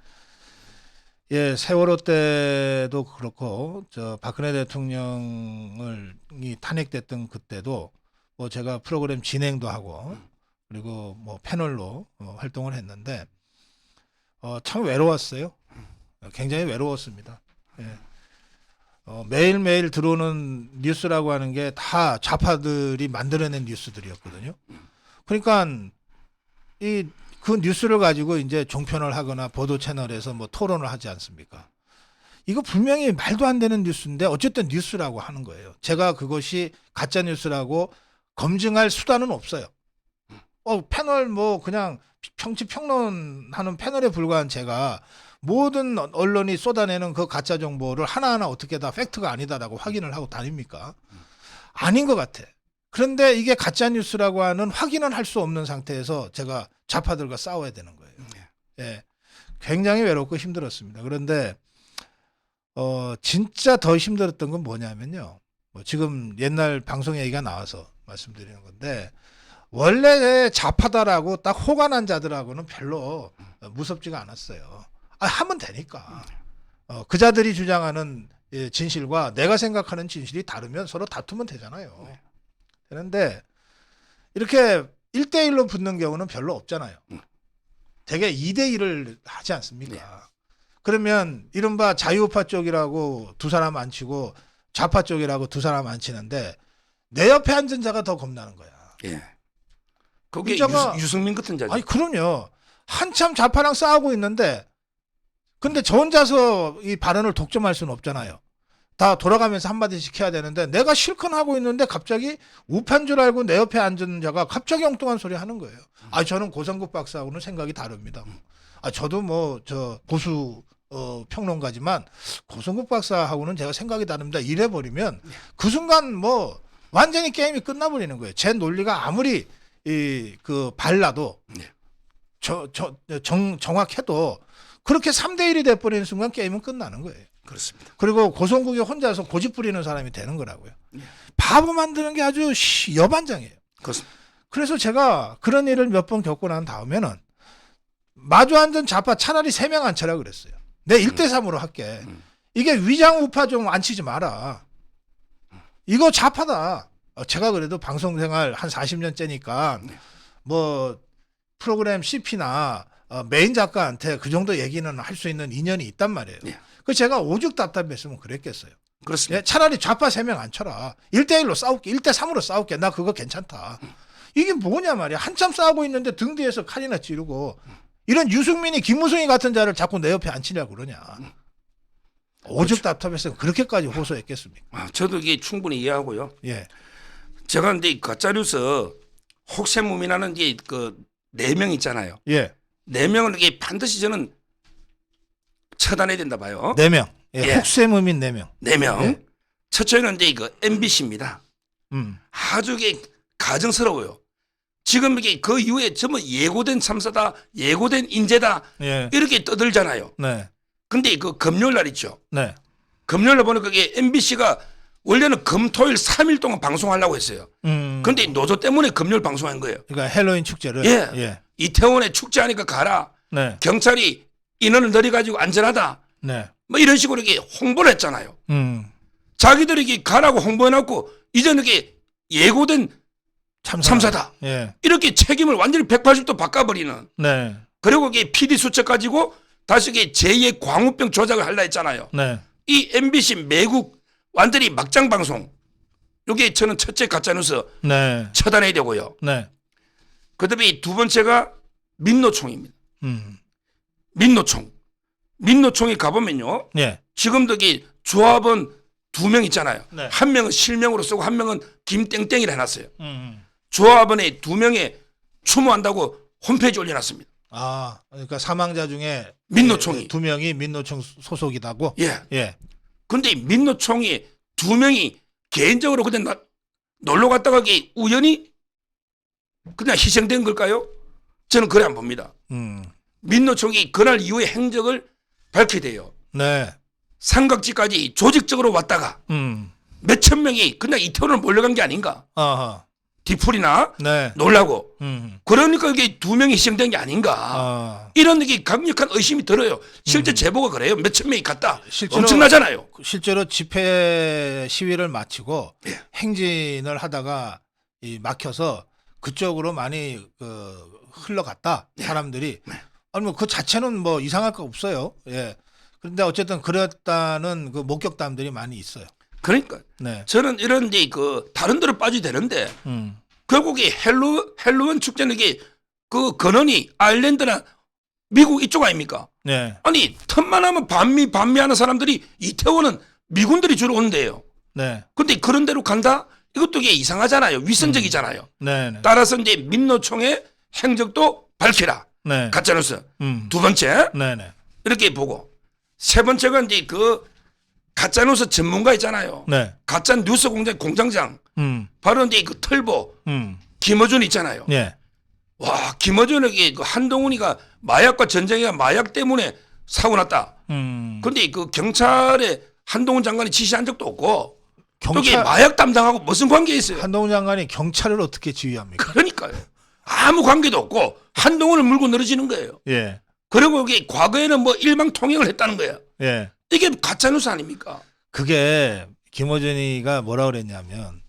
예, 세월호 때도 그렇고 저 박근혜 대통령이 탄핵됐던 그때도 뭐 제가 프로그램 진행도 하고 그리고 뭐 패널로 활동을 했는데 참 외로웠어요. 굉장히 외로웠습니다. 예. 매일매일 들어오는 뉴스라고 하는 게 다 좌파들이 만들어낸 뉴스들이었거든요. 그러니까 그 뉴스를 가지고 이제 종편을 하거나 보도 채널에서 뭐 토론을 하지 않습니까? 이거 분명히 말도 안 되는 뉴스인데 어쨌든 뉴스라고 하는 거예요. 제가 그것이 가짜 뉴스라고 검증할 수단은 없어요. 패널 뭐 그냥 정치 평론하는 패널에 불과한 제가 모든 언론이 쏟아내는 그 가짜 정보를 하나하나 어떻게 다 팩트가 아니다라고 확인을 하고 다닙니까? 아닌 것 같아. 그런데 이게 가짜 뉴스라고 하는 확인은 할 수 없는 상태에서 제가 좌파들과 싸워야 되는 거예요. 예. 굉장히 외롭고 힘들었습니다. 그런데 진짜 더 힘들었던 건 뭐냐면요. 지금 옛날 방송 얘기가 나와서 말씀드리는 건데 원래 좌파다라고 딱 호가 난 자들하고는 별로 무섭지가 않았어요. 하면 되니까. 그 자들이 주장하는 진실과 내가 생각하는 진실이 다르면 서로 다투면 되잖아요. 그런데 이렇게 1대1로 붙는 경우는 별로 없잖아요. 되게 2대1을 하지 않습니까? 네. 그러면 이른바 자유우파 쪽이라고 두 사람 안 치고 좌파 쪽이라고 두 사람 안 치는데 내 옆에 앉은 자가 더 겁나는 거야. 예. 그게 문자가- 유승민 같은 자죠. 아니 그럼요. 한참 좌파랑 싸우고 있는데 근데 저 혼자서 이 발언을 독점할 수는 없잖아요. 다 돌아가면서 한마디씩 해야 되는데 내가 실컷 하고 있는데 갑자기 우파인 줄 알고 내 옆에 앉은 자가 갑자기 엉뚱한 소리 하는 거예요. 아 저는 고성국 박사하고는 생각이 다릅니다. 아 저도 뭐 저 보수 평론가지만 고성국 박사하고는 제가 생각이 다릅니다. 이래 버리면 그 순간 뭐 완전히 게임이 끝나버리는 거예요. 제 논리가 아무리 그 발라도 네. 정확해도 그렇게 3대1이 돼버리는 순간 게임은 끝나는 거예요. 그렇습니다. 그리고 고성국이 혼자서 고집 부리는 사람이 되는 거라고요. 네. 바보 만드는 게 아주 여반장이에요. 그렇습니다. 그래서 제가 그런 일을 몇 번 겪고 난 다음에는 마주 앉은 좌파 차라리 3명 앉혀라 그랬어요. 내 1대3으로 할게. 이게 위장 우파 좀 앉히지 마라. 이거 좌파다. 제가 그래도 방송 생활 한 40년째니까 뭐 프로그램 CP나 메인 작가한테 그 정도 얘기는 할 수 있는 인연이 있단 말이에요. 네. 그 제가 오죽 답답했으면 그랬겠어요. 그렇습니다. 예, 차라리 좌파 3명 앉혀라. 1대1로 싸울게. 1대3으로 싸울게. 나 그거 괜찮다. 이게 뭐냐 말이야. 한참 싸우고 있는데 등 뒤에서 칼이나 찌르고 이런 유승민이 김무성이 같은 자를 자꾸 내 옆에 앉히려고 그러냐. 오죽 답답했으면 그렇게까지 호소했겠습니까? 저도 이게 충분히 이해하고요. 예. 제가 근데 가짜뉴스 혹세무민하는 이제 그 4명 있잖아요. 예. 4명을 이게 반드시 저는 처단해야 된다 봐요. 4명. 예. 예. 혹세무민 4명. 4명. 예. 첫째는 이제 그 MBC입니다. 아주 이게 가증스러워요. 지금 이게 그 이후에 전부 예고된 참사다, 예고된 인재다 예. 이렇게 떠들잖아요. 네. 근데 그 금요일 날 있죠. 네. 금요일 날 보니까 그게 MBC가 원래는 금토일 3일 동안 방송하려고 했어요. 근데 노조 때문에 금요일 방송한 거예요. 그러니까 헬로윈 축제를. 예. 예. 이태원에 축제하니까 가라. 네. 경찰이 인원을 늘려가지고 안전하다. 네. 뭐 이런 식으로 이게 홍보를 했잖아요. 음. 자기들이 가라고 홍보해놓고 이제는 이게 예고된 참사다. 예. 이렇게 책임을 완전히 180도 바꿔버리는. 네. 그리고 이게 PD 수첩 가지고 다시 이게 제2의 광우병 조작을 하려 했잖아요. 네. 이 MBC 매국 완전히 막장 방송. 이게 저는 첫째 가짜뉴스 네. 처단해야 되고요. 네. 그다음에 두 번째가 민노총입니다. 음. 민노총. 민노총에 가보면요. 예. 지금도 이 조합원 2명 있잖아요. 네. 한 명은 실명으로 쓰고 한 명은 김땡땡이라 해놨어요. 음. 조합원의 2명에 추모한다고 홈페이지 올려놨습니다. 아, 그러니까 사망자 중에 민노총이. 2명이 민노총 소속이다고? 예. 예. 근데 민노총이 2명이 개인적으로 그냥 놀러 갔다가 이게 우연히 그냥 희생된 걸까요? 저는 그래 안 봅니다. 민노총이 그날 이후의 행적을 밝혀야 돼요. 네. 삼각지까지 조직적으로 왔다가 몇천 명이 그냥 이태원을 몰려간 게 아닌가. 아하. 디풀이나 네. 놀라고. 음. 그러니까 이게 2명이 희생된 게 아닌가. 아. 이런 게 강력한 의심이 들어요. 실제 제보가 그래요. 몇천 명이 갔다. 실제로- 엄청나잖아요. 실제로 집회 시위를 마치고 예. 행진을 하다가 막혀서 그쪽으로 많이 흘러갔다. 네. 사람들이. 아니 뭐 그 자체는 뭐 이상할 거 없어요. 예. 그런데 어쨌든 그랬다는 그 목격담들이 많이 있어요. 그러니까 네. 저는 이런 이제 그 다른 데로 빠져야 되는데 결국에 헬로윈 축제는 이게 그 근원이 아일랜드나 미국 이쪽 아닙니까? 네. 아니 틈만 하면 반미하는 사람들이 이태원은 미군들이 주로 온대요. 네. 근데 그런 데로 간다? 이것도 이게 이상하잖아요. 위선적이잖아요. 네. 네. 따라서 이제 민노총의 행적도 밝히라. 네. 가짜뉴스. 두 번째 네. 네. 이렇게 보고 세 번째가 이제 그 가짜뉴스 전문가 있잖아요. 네. 가짜 뉴스 공장장 바로 이제 그 털보 김어준 있잖아요. 예. 와 김어준에게 그 한동훈이가 마약과 전쟁이가 마약 때문에 사고 났다. 근데 그 경찰에 한동훈 장관이 지시한 적도 없고 여기 마약 담당하고 무슨 관계 있어요? 한동훈 장관이 경찰을 어떻게 지휘합니까? 그러니까요. 아무 관계도 없고 한동훈을 물고 늘어지는 거예요. 예. 그리고 여기 과거에는 뭐 일망통행을 했다는 거예요. 이게 가짜뉴스 아닙니까? 그게 김어준이가 뭐라 그랬냐면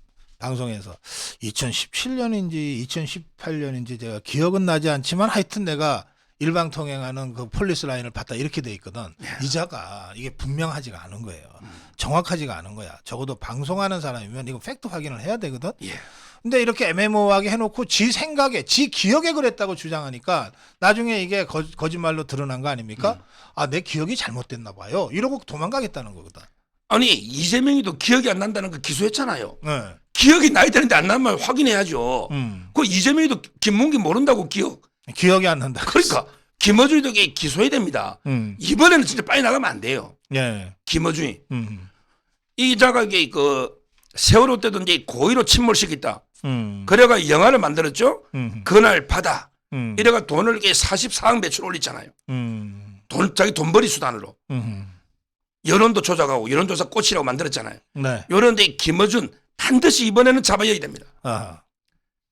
방송에서 2017년인지 2018년인지 제가 기억은 나지 않지만 하여튼 내가 일방통행하는 그 폴리스 라인을 봤다 이렇게 돼 있거든. 이자가 이게 분명하지가 않은 거예요. 정확하지가 않은 거야. 적어도 방송하는 사람이면 이거 팩트 확인을 해야 되거든. 예. 근데 이렇게 애매모호하게 해놓고 지 생각에 지 기억에 그랬다고 주장하니까 나중에 이게 거짓말로 드러난 거 아닙니까? 아, 내 기억이 잘못됐나 봐요. 이러고 도망가겠다는 거거든. 아니 이재명이도 기억이 안 난다는 거 기소했잖아요. 네. 기억이 나야 되는데 안 나면 확인해야죠. 음. 그 이재명이도 김문기 모른다고 기억이 안 난다. 그러니까 김어준이도 기소해야 됩니다. 이번에는 진짜 빨리 나가면 안 돼요. 예. 김어준이 이 자가 이게 그 세월호 때도 이제 고의로 침몰시켰다. 그래가 영화를 만들었죠. 그날 바다. 이래가 돈을 이렇게 44억 매출 올렸잖아요. 자기 돈벌이 수단으로. 여론도 조작하고 여론조사 꽃이라고 만들었잖아요. 네. 요런데 김어준 반드시 이번에는 잡아야 됩니다. 아.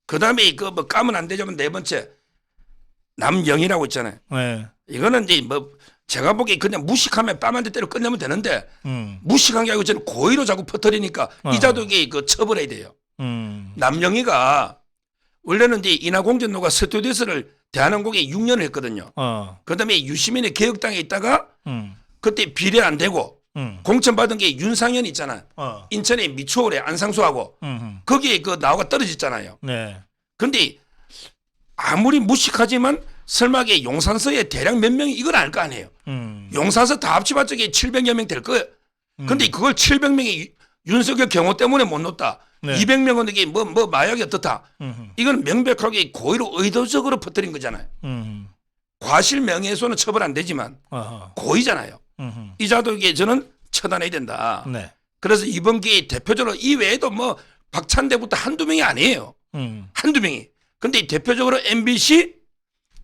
그 다음에 그 뭐 까면 안 되지만 네 번째 남영이라고 있잖아요. 네. 이거는 이제 뭐 제가 보기에 그냥 무식하면 뺨 한 대 때려 끝내면 되는데 무식한 게 아니고 저는 고의로 자꾸 퍼뜨리니까 이자도 이게 그 처벌해야 돼요. 남영이가 원래는 이제 인하공전로가 스튜디오스를 대한항공에 6년을 했거든요. 그다음에 유시민의 개혁당에 있다가 그때 비례 안 되고 공천 받은 게 윤상현 있잖아요. 인천의 미추홀에 안상수하고 거기에 그 나와가 떨어졌잖아요. 네. 근데 아무리 무식하지만 설마게 용산서에 대략 몇 명이 이걸 알 거 아니에요. 용산서 다 합치봤자 700여 명 될 거예요. 근데 그걸 700명이 윤석열 경호 때문에 못 놓다. 네. 200명은 이게 뭐 마약이 어떻다. 이건 명백하게 고의로 의도적으로 퍼뜨린 거잖아요. 과실 명예훼손은 처벌 안 되지만 고의잖아요. 이자도 이게 저는 처단해야 된다. 네. 그래서 이번 기회에 대표적으로 이 외에도 뭐 박찬대부터 한두 명이 아니에요. 한두 명이. 근데 대표적으로 MBC,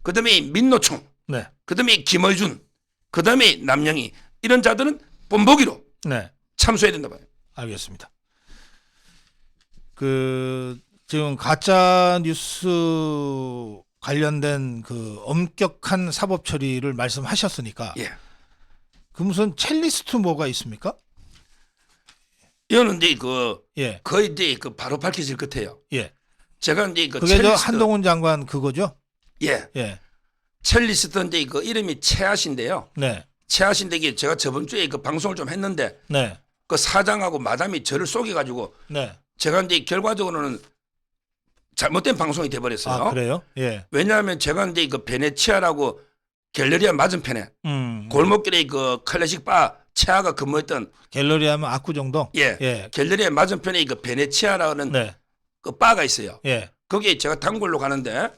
그다음에 민노총, 네. 그다음에 김어준, 그다음에 남영희 이런 자들은 본보기로 네. 참수해야 된다 봐요. 알겠습니다. 그 지금 가짜 뉴스 관련된 그 엄격한 사법 처리를 말씀하셨으니까 예. 그 무슨 첼리스트 뭐가 있습니까? 이거는 이제 그 예. 거의 이제 그 바로 밝혀질 것 같아요. 예. 제가 이제 그 그게 저 첼리스트, 한동훈 장관 그거죠? 예. 예. 첼리스트 이제 그 이름이 최하신데요. 네. 최하신데 이게 제가 저번 주에 그 방송을 좀 했는데 네. 그 사장하고 마담이 저를 속여가지고 네. 제가 이제 결과적으로는 잘못된 방송이 돼버렸어요. 아, 그래요? 예. 왜냐하면 제가 이제 그 베네치아라고 갤러리아 맞은편에 골목길에 그 클래식 바 최하가 근무했던 갤러리 하면 압구정동? 예, 예. 갤러리아 맞은편에 그 베네치아라는 네. 그 바가 있어요. 예. 거기에 제가 단골로 가는데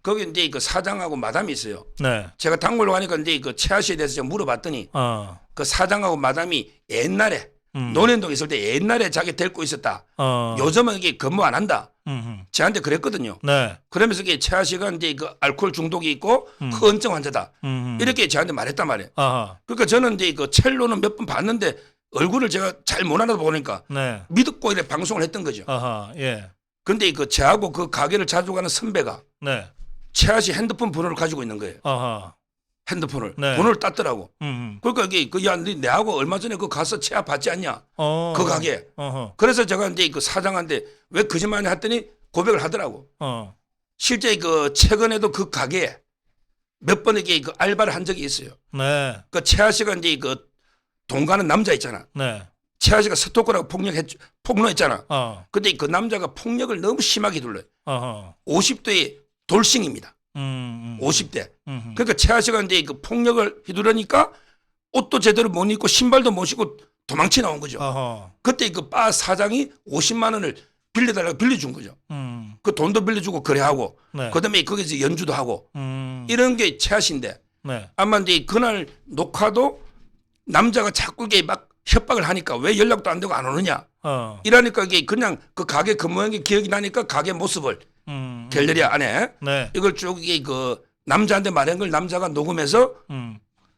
거기 이제 그 사장하고 마담이 있어요. 네. 제가 단골로 가니까 이제 그 최하 씨에 대해서 제가 물어봤더니 그 사장하고 마담이 옛날에 논현동 있을 때 옛날에 자기 데리고 있었다. 요즘은 이게 근무 안 한다. 저한테 그랬거든요. 네. 그러면서 이게 최하 씨가 이제 그 알코올 중독이 있고 허언증 환자다. 이렇게 저한테 말했단 말이에요. 아하. 그러니까 저는 이제 그 첼로는 몇 번 봤는데 얼굴을 제가 잘 못 알아보니까 네. 믿고 이래 방송을 했던 거죠. 아하. 예. 근데 그 저하고 그 가게를 자주 가는 선배가 네. 최하 씨 핸드폰 번호를 가지고 있는 거예요. 아하. 핸드폰을. 네. 번호를 땄더라고. 그러니까 이게 그 야, 내하고 얼마 전에 그 가서 최하 받지 않냐? 그 가게. 그래서 제가 이제 그 사장한테 왜 거짓말이냐 했더니 고백을 하더라고. 실제 그 최근에도 그 가게에 몇 번 이게 그 알바를 한 적이 있어요. 네. 그 최하 씨가 이제 그 동가는 남자 있잖아. 네. 최하 씨가 스토커라고 폭로했잖아. 근데 그 남자가 폭력을 너무 심하게 둘러요. 50대의 돌싱입니다. 50대. 그러니까 최하 씨가 이제 그 폭력을 휘두르니까 옷도 제대로 못 입고 신발도 못 신고 도망치 나온 거죠. 그때 그 바 사장이 50만 원을 빌려달라고 빌려준 거죠. 그 돈도 빌려주고 거래하고 네. 그다음에 거기서 연주도 하고 이런 게 최하 씨인데 네. 아마 이제 그날 녹화도 남자가 자꾸 이게 막 협박을 하니까 왜 연락도 안 되고 안 오느냐. 이러니까 이게 그냥 그 가게 근무한 게 기억이 나니까 가게 모습을 갤러리아 안에 네. 이걸 쭉 이게 그 남자한테 말한 걸 남자가 녹음해서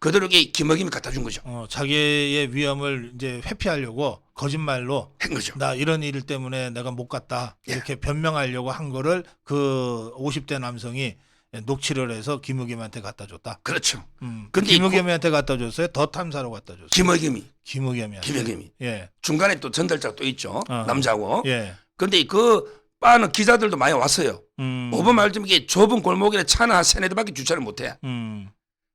그대로 이게 김어김이 갖다 준 거죠. 자기의 위험을 이제 회피하려고 거짓말로 한 거죠. 나 이런 일 때문에 내가 못 갔다 이렇게 변명하려고 한 거를 그 50대 남성이 녹취를 해서 김우겸한테 갖다 줬다. 그렇죠. 근데 김우겸한테 갖다 줬어요? 더 탐사로 갖다 줬어요? 김어김이. 김우겸이한테. 김어김이. 예. 중간에 또 전달자가 또 있죠. 남자고. 예. 근데 그 바는 기자들도 많이 왔어요. 5번 말좀 이게 좁은 골목에 차는 한 세네 대밖에 주차를 못해.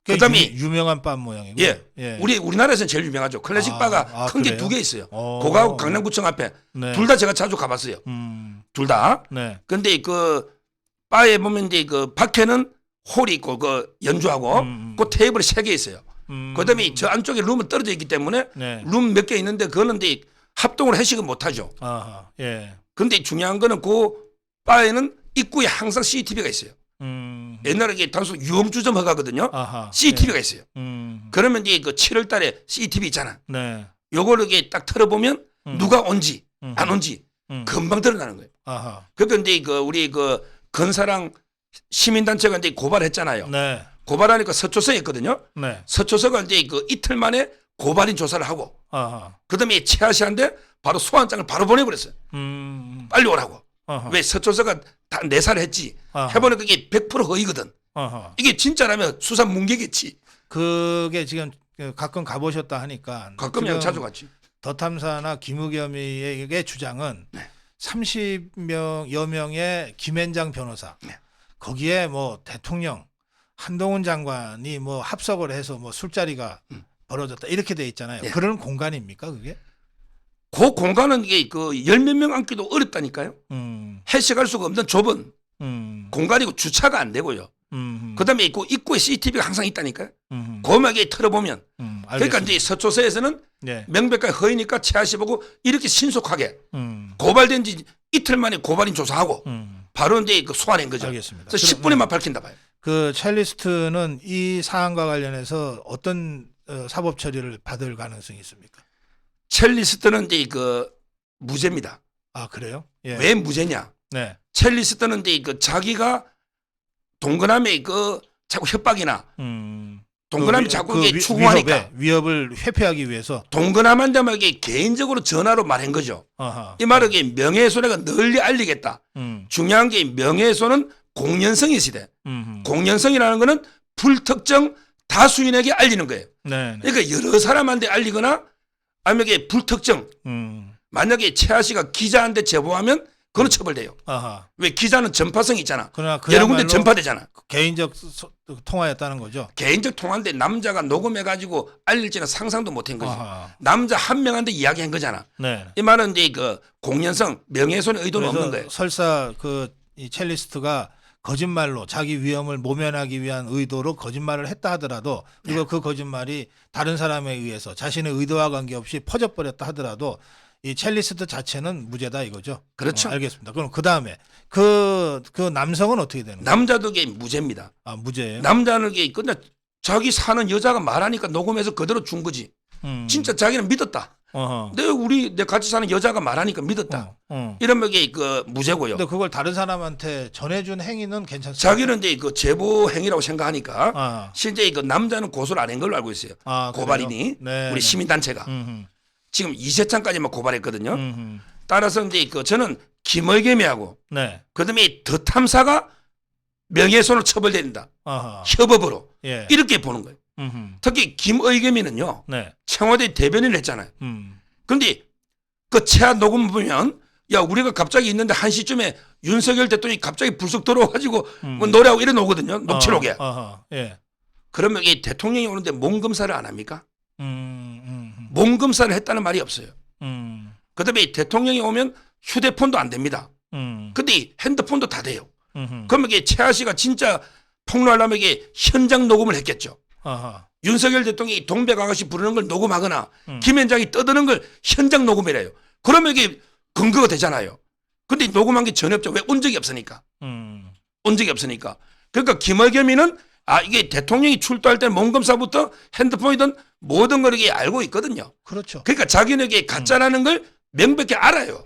그다음에 유명한 바 모양이고. 예. 우리나라에서는 제일 유명하죠. 클래식 바가 큰 게 두 개 있어요. 그거하고 강남구청 앞에 네. 둘 다 제가 자주 가봤어요. 둘 다. 네. 근데 그 바에 보면 이제 그 밖에는 홀이 있고 그 연주하고 그 테이블이 3개 있어요. 그다음에 저 안쪽에 룸은 떨어져 있기 때문에 네. 룸 몇 개 있는데 그거는 이제 합동으로 회식을 못 하죠. 아하. 예. 근데 중요한 거는 그 바에는 입구에 항상 CCTV가 있어요. 옛날에 이게 단순 유흥주점 허가거든요. 아하. CCTV가 있어요. 음. 그러면 이제 그 7월 달에 CCTV 있잖아. 네. 요거를 이렇게 딱 틀어보면 누가 온지 안 온지 금방 드러나는 거예요. 아하. 그러니까 이제 그 우리 그 건사랑 시민단체가 이제 고발했잖아요. 네. 고발하니까 서초서에 했거든요. 네. 서초서가 이제 그 이틀 만에 고발인 조사를 하고 아하. 그다음에 최하 씨한테 바로 소환장을 바로 보내버렸어요. 빨리 오라고. 아하. 왜 서초서가 다 내사를 했지. 아하. 해보니까 그게 100% 허위거든. 아하. 이게 진짜라면 수사 뭉개겠지. 그게 지금 가끔 가보셨다 하니까 가끔이랑 지금 자주 갔지. 더 탐사나 김우겸이의 주장은 30여 명의 김앤장 변호사 네. 거기에 뭐 대통령 한동훈 장관이 뭐 합석을 해서 뭐 술자리가 벌어졌다 이렇게 돼 있잖아요. 네. 그런 공간입니까 그게? 그 공간은 이게 그 열 몇 명 앉기도 어렵다니까요. 해석할 수가 없는 좁은 공간이고 주차가 안 되고요. 그다음에 그 입구에 CCTV가 항상 있다니까요. 고막에 털어보면. 그러니까 이제 서초서에서는 네. 명백하게 허위니까 최하 씨 보고 이렇게 신속하게 고발된 지 이틀 만에 고발인 조사하고 바로 이제 그 소환한 거죠. 알겠습니다. 그래서 10분에만 밝힌다 봐요. 그 첼리스트는 이 사안과 관련해서 어떤 사법 처리를 받을 가능성이 있습니까? 첼리스트는 이제 그 무죄입니다. 아 그래요? 예. 왜 무죄냐? 네. 첼리스트는 이제 그 자기가 동그라미 그 자꾸 협박이나 동그라미 자꾸 이게 추구하니까 위협을 회피하기 위해서 동그라미한테만 개인적으로 전화로 말한 거죠. 아하. 이 말은 이게 명예훼손에가 널리 알리겠다. 중요한 게 명예훼손은 공연성이 있어야 돼. 공연성이라는 거는 불특정 다수인에게 알리는 거예요. 네. 그러니까 여러 사람한테 알리거나 아니면 이게 불특정. 만약에 최하 씨가 기자한테 제보하면 그건 처벌돼요. 아하. 왜 기자는 전파성이 있잖아. 그러나 여러 군데 전파되잖아. 개인적 통화였다는 거죠. 개인적 통화인데 남자가 녹음해가지고 알릴지는 상상도 못한 거지. 아하. 남자 한 명한테 이야기한 거잖아. 네. 이 말은 이제 그 공연성, 명예훼손의 의도는 없는 거예요. 설사 이 첼리스트가 거짓말로 자기 위험을 모면하기 위한 의도로 거짓말을 했다 하더라도 그리고 그 거짓말이 다른 사람에 의해서 자신의 의도와 관계없이 퍼져버렸다 하더라도 이 첼리스트 자체는 무죄다 이거죠. 그렇죠. 알겠습니다. 그럼 그 다음에 그 남성은 어떻게 되는 거예요? 남자도 이게 무죄입니다. 아 무죄예요? 남자는 이게 근데 자기 사는 여자가 말하니까 녹음해서 그대로 준 거지. 진짜 자기는 믿었다. 어허. 내 같이 사는 여자가 말하니까 믿었다. 이러면 이게 그 무죄고요. 근데 그걸 다른 사람한테 전해준 행위는 괜찮습니까? 자기는 이제 그 제보 행위라고 생각하니까 아. 실제 그 남자는 고소를 안 한 걸로 알고 있어요. 아, 고발인이 네, 우리 네. 시민단체가 지금 2세창까지만 고발했거든요. 따라서 이제 그 저는 김의겸이하고 네. 그다음에 더 탐사가 명예훼손으로 처벌된다. 아하. 협업으로 예. 이렇게 보는 거예요. 특히 김의겸이는요. 네. 청와대 대변인을 했잖아요. 근데 그 최하 녹음 보면 야 우리가 갑자기 있는데 1시쯤에 윤석열 대통령이 갑자기 불쑥 들어와가지고 뭐 노래하고 이래 놓거든요. 녹취록에. 아하. 예. 그러면 이 대통령이 오는데 몸 검사를 안 합니까? 몸 검사를 했다는 말이 없어요. 그다음에 대통령이 오면 휴대폰도 안 됩니다. 근데 핸드폰도 다 돼요. 그러면 이게 최하 씨가 진짜 폭로하려면 이게 현장 녹음을 했겠죠. 아하. 윤석열 대통령이 동백 아가씨 부르는 걸 녹음하거나 김현장이 떠드는 걸 현장 녹음이래요. 그러면 이게 근거가 되잖아요. 근데 녹음한 게 전혀 없죠. 왜? 온 적이 없으니까. 온 적이 없으니까. 그러니까 김의겸이는 이게 대통령이 출두할 때는 몸검사부터 핸드폰이든 모든 걸 이게 알고 있거든요. 그렇죠. 그러니까 자기에게 가짜라는 걸 명백히 알아요.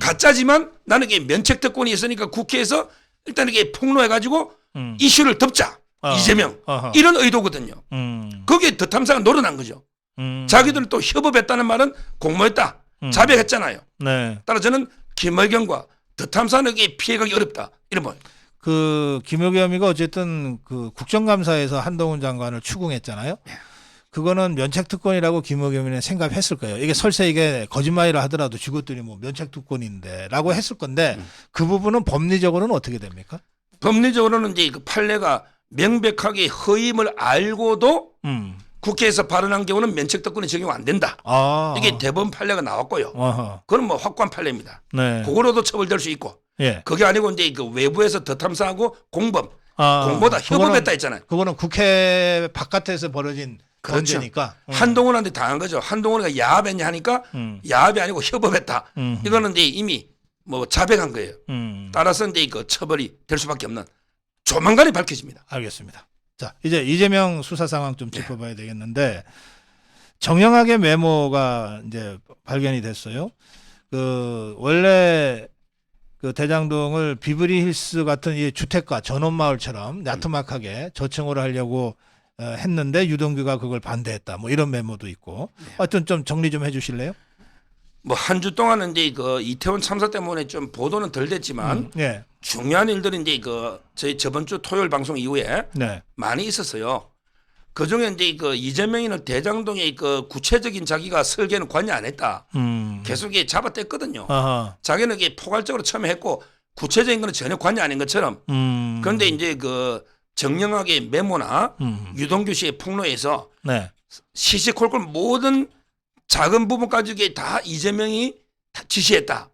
가짜지만 나는 이게 면책특권이 있으니까 국회에서 일단 이게 폭로해가지고 이슈를 덮자. 이재명. 아하. 이런 의도거든요. 거기에 더 탐사가 노련한 거죠. 자기들 또 협업했다는 말은 공모했다. 자백했잖아요. 네. 따라 저는 김의겸과 더 탐사에게 피해가기 어렵다. 이런 말. 그 김의겸이가 어쨌든 그 국정감사에서 한동훈 장관을 추궁했잖아요. 그거는 면책특권이라고 김의겸은 생각했을 거예요. 이게 설사 이게 거짓말이라 하더라도 죽었더니 뭐 면책특권인데라고 했을 건데 그 부분은 법리적으로는 어떻게 됩니까? 법리적으로는 이제 그 판례가 명백하게 허임을 알고도 국회에서 발언한 경우는 면책특권이 적용 안 된다. 아. 이게 대법원 판례가 나왔고요. 어허. 그건 뭐 확고한 판례입니다. 네. 그거로도 처벌될 수 있고. 예. 그게 아니고 이제 그 외부에서 더 탐사하고 공범, 아, 공보다 협업했다 했잖아요. 그거는 국회 바깥에서 벌어진 그렇죠. 문제니까. 한동훈한테 당한 거죠. 한동훈이가 야합했냐 하니까 야합이 아니고 협업했다. 이거는 이제 이미 뭐 자백한 거예요. 따라서 이제 그 처벌이 될 수밖에 없는 조만간에 밝혀집니다. 알겠습니다. 자, 이제 이재명 수사 상황 좀 짚어봐야 되겠는데 정영학의 메모가 이제 발견이 됐어요. 그 원래 그 대장동을 비브리 힐스 같은 이 주택가 전원마을처럼 야트막하게 저층으로 하려고 했는데 유동규가 그걸 반대했다. 뭐 이런 메모도 있고. 하여튼 좀 정리 좀 해주실래요? 뭐 한 주 동안은 이제 그 이태원 참사 때문에 좀 보도는 덜 됐지만 예. 중요한 일들이 이제 그 저희 저번 주 토요일 방송 이후에 네. 많이 있었어요. 그 중에 이제 그 이재명이는 대장동의 그 구체적인 자기가 설계는 관여 안 했다. 계속 이게 잡아댔거든요. 아하. 자기는 이게 포괄적으로 처음에 했고 구체적인 거는 전혀 관여 아닌 것처럼. 그런데 이제 그 정영학의 메모나 유동규 씨의 폭로에서 네. 시시콜콜 모든 작은 부분까지 이게 다 이재명이 다 지시했다.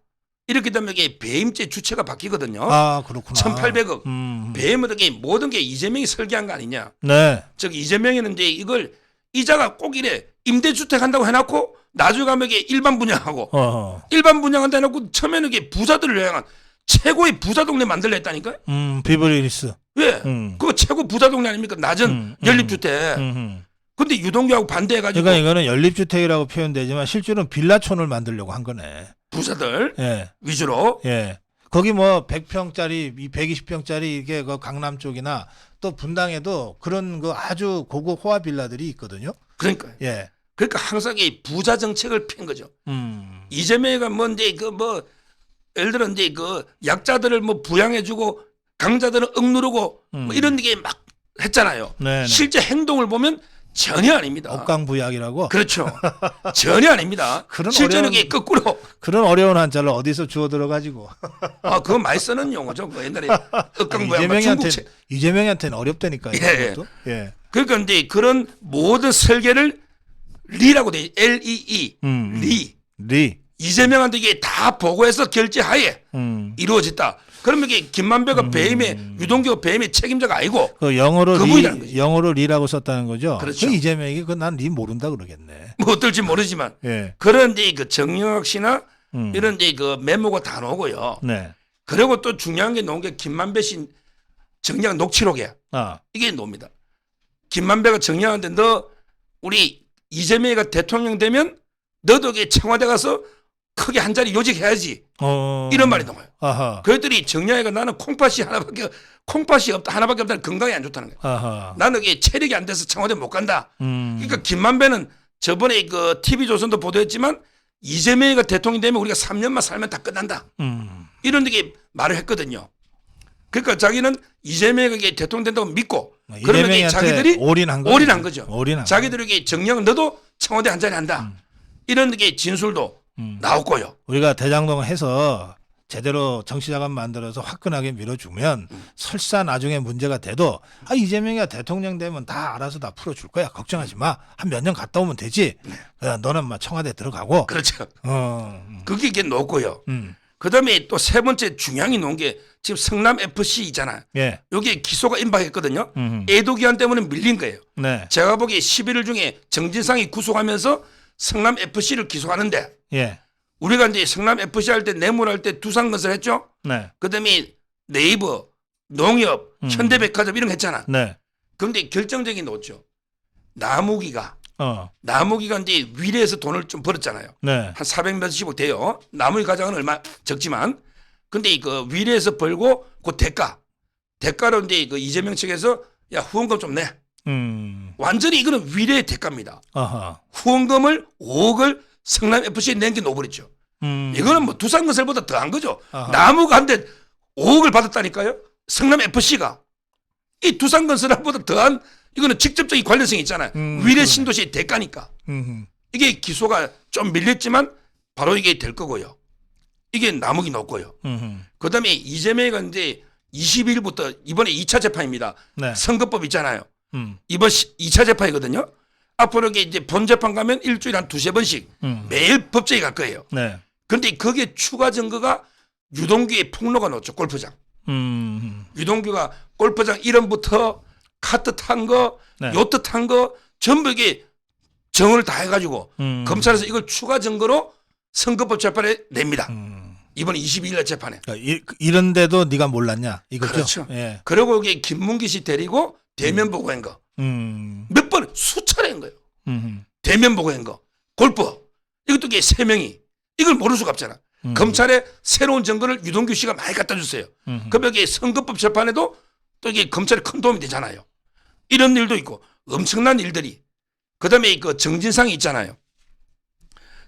이렇게 되면 이게 배임죄 주체가 바뀌거든요. 아, 그렇구나. 1,800억. 배임은 게 모든 게 이재명이 설계한 거 아니냐. 네. 즉 이재명이는 이제 이걸 이자가 꼭 이래 임대주택 한다고 해놓고 나중에 가면 이게 일반 분양하고 일반 분양한다 해놓고 처음에는 이게 부자들을 향한 최고의 부자 동네 만들려 했다니까요. 비브리 힐스. 왜? 그거 최고 부자 동네 아닙니까? 낮은 연립주택. 근데 유동규하고 반대해가지고 그러니까 이거는 연립주택이라고 표현되지만 실제로는 빌라촌을 만들려고 한 거네. 부자들 예. 위주로. 예. 거기 뭐 100평짜리, 120평짜리 이게 그 강남 쪽이나 또 분당에도 그런 그 아주 고급 호화 빌라들이 있거든요. 그러니까요. 예. 그러니까 항상 이 부자 정책을 핀 거죠. 이재명이가 뭔데 그 뭐 예를 들어 이제 그 약자들을 뭐 부양해주고 강자들은 억누르고 뭐 이런 게 막 했잖아요. 네네. 실제 행동을 보면 전혀 아닙니다. 억강부약이라고. 그렇죠. 전혀 아닙니다. 그런 실제는 어려운- 이게 거꾸로. 그런 어려운 한자를 어디서 주워 들어가지고. 아, 그거 많이 쓰는 용어죠. 그 옛날에 억강부양 중국책. 이재명한테는 어렵다니까요. 예, 그것도. 예. 그러니까 이제 그런 모든 설계를 리라고 돼. LEE. 리. 이재명한테 이게 다 보고해서 결제하에 이루어졌다. 그러면 이게 김만배가 배임의 유동규가 배임의 책임자가 아니고 그 영어로 그분이라는 거지. 영어로 리라고 썼다는 거죠. 그렇죠. 그 이재명이 그 난 리 모른다 그러겠네. 뭐 어떨지 모르지만 예. 그런데 그 정영학 씨나 이런 이제 그 메모가 다 나오고요. 네. 그리고 또 중요한 게 나온 게 김만배 씨 정영학 녹취록이야. 아. 이게 나옵니다. 김만배가 정영학한테 너 우리 이재명이가 대통령 되면 너도 이게 청와대 가서 크게 한 자리 요직해야지. 이런 말이 나와요. 아하. 그랬더니 정영학이가 나는 콩팥이 하나밖에 없다는 건강이 안 좋다는 거예요. 아하. 나는 이게 체력이 안 돼서 청와대 못 간다. 음. 그러니까 김만배는 저번에 그 TV조선도 보도했지만 이재명이가 대통령 되면 우리가 3년만 살면 다 끝난다. 이런 게 말을 했거든요. 그러니까 자기는 이재명이 대통령 된다고 믿고 그러면 이제 자기들이 올인한 거죠. 올인한 자기들에게 정령 너도 청와대 한 자리 한다. 이런 게 진술도 나왔고요. 우리가 대장동 해서 제대로 정치자금 만들어서 화끈하게 밀어주면 설사 나중에 문제가 돼도 아 이재명이가 대통령 되면 다 알아서 다 풀어줄 거야. 걱정하지 마. 한 몇 년 갔다 오면 되지. 너는 막 청와대 들어가고. 그렇죠. 어. 그게 이게 놓고요. 그다음에 또 세 번째 중요한 놓은 게 지금 성남 FC 있잖아요. 예. 여기에 기소가 임박했거든요. 애도 기한 때문에 밀린 거예요. 네. 제가 보기에 11일 중에 정진상이 구속하면서 성남 FC를 기소하는데 예. 우리가 이제 성남 FC 할 때 뇌물할 때 두산건설 했죠. 네. 그다음에 네이버, 농협, 현대백화점 이런 거 했잖아. 네. 그런데 결정적인 노죠. 나무기가 어. 이제 위례에서 돈을 좀 벌었잖아요. 네. 한 400몇십억 돼요. 나무기 가장은 얼마 적지만 근데 그 위례에서 벌고 그 대가로 이제 그 이재명 측에서 야 후원금 좀 내. 완전히 이거는 위례의 대가입니다. 아하. 후원금을 5억을 성남 FC에 낸 게 노버렸죠. 이거는 뭐 두산건설보다 더한 거죠. 아하. 나무가 한 대 5억을 받았다니까요. 성남 FC가 이 두산건설보다 더한 이거는 직접적인 관련성이 있잖아요. 위례 신도시의 대가니까. 이게 기소가 좀 밀렸지만 바로 이게 될 거고요. 이게 남욱이 높고요. 그다음에 이재명이가 이제 20일부터 이번에 2차 재판입니다. 네. 선거법 있잖아요. 이번 2차 재판이거든요. 앞으로 이제 본 재판 가면 일주일에 한 2-3번씩 매일 법정에 갈 거예요. 네. 그런데 거기에 추가 증거가 유동규의 폭로가 나왔죠. 골프장. 유동규가 골프장 이름부터 카트 탄 거, 네. 요트 탄 거 전부 이게 정을 다 해가지고 검찰에서 이걸 추가 증거로 선거법 재판에 냅니다. 이번 22일 날 재판에. 그러니까 이런데도 네가 몰랐냐 이거죠? 그렇죠. 예. 그리고 이게 김문기 씨 데리고 대면 보고한 거. 몇 번 수차례 한 거예요. 대면 보고한 거. 골프. 이것도 이게 3명이. 이걸 모를 수가 없잖아. 검찰에 새로운 증거를 유동규 씨가 많이 갖다 주세요. 그럼 여기 선거법 재판에도 또 이게 검찰에 큰 도움이 되잖아요. 이런 일도 있고 엄청난 일들이. 그다음에 그 정진상이 있잖아요.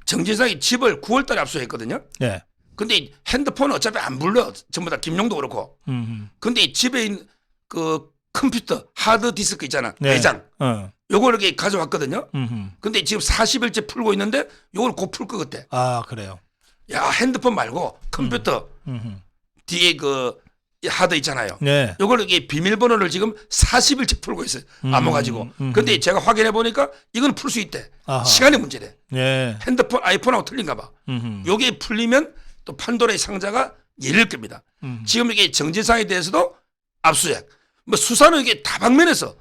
정진상이 집을 9월 달에 압수했거든요. 예. 근데 핸드폰은 어차피 안 불러. 전부 다 김용도 그렇고. 근데 집에 있는 그 컴퓨터 하드 디스크 있잖아. 네. 내장. 어. 요걸 이렇게 가져왔거든요. 근데 지금 40일째 풀고 있는데 요걸 곧 풀 것 같대. 아 그래요. 야 핸드폰 말고 컴퓨터 뒤에 그 하드 있잖아요. 네. 요걸 이게 비밀번호를 지금 40일째 풀고 있어요. 암호 가지고. 근데 제가 확인해 보니까 이건 풀 수 있대. 아하. 시간의 문제래. 예. 핸드폰 아이폰하고 틀린가 봐. 요게 풀리면 또 판도라의 상자가 열릴 겁니다. 지금 이게 정진상에 대해서도 압수수색. 뭐 수사는 이게 다방면에서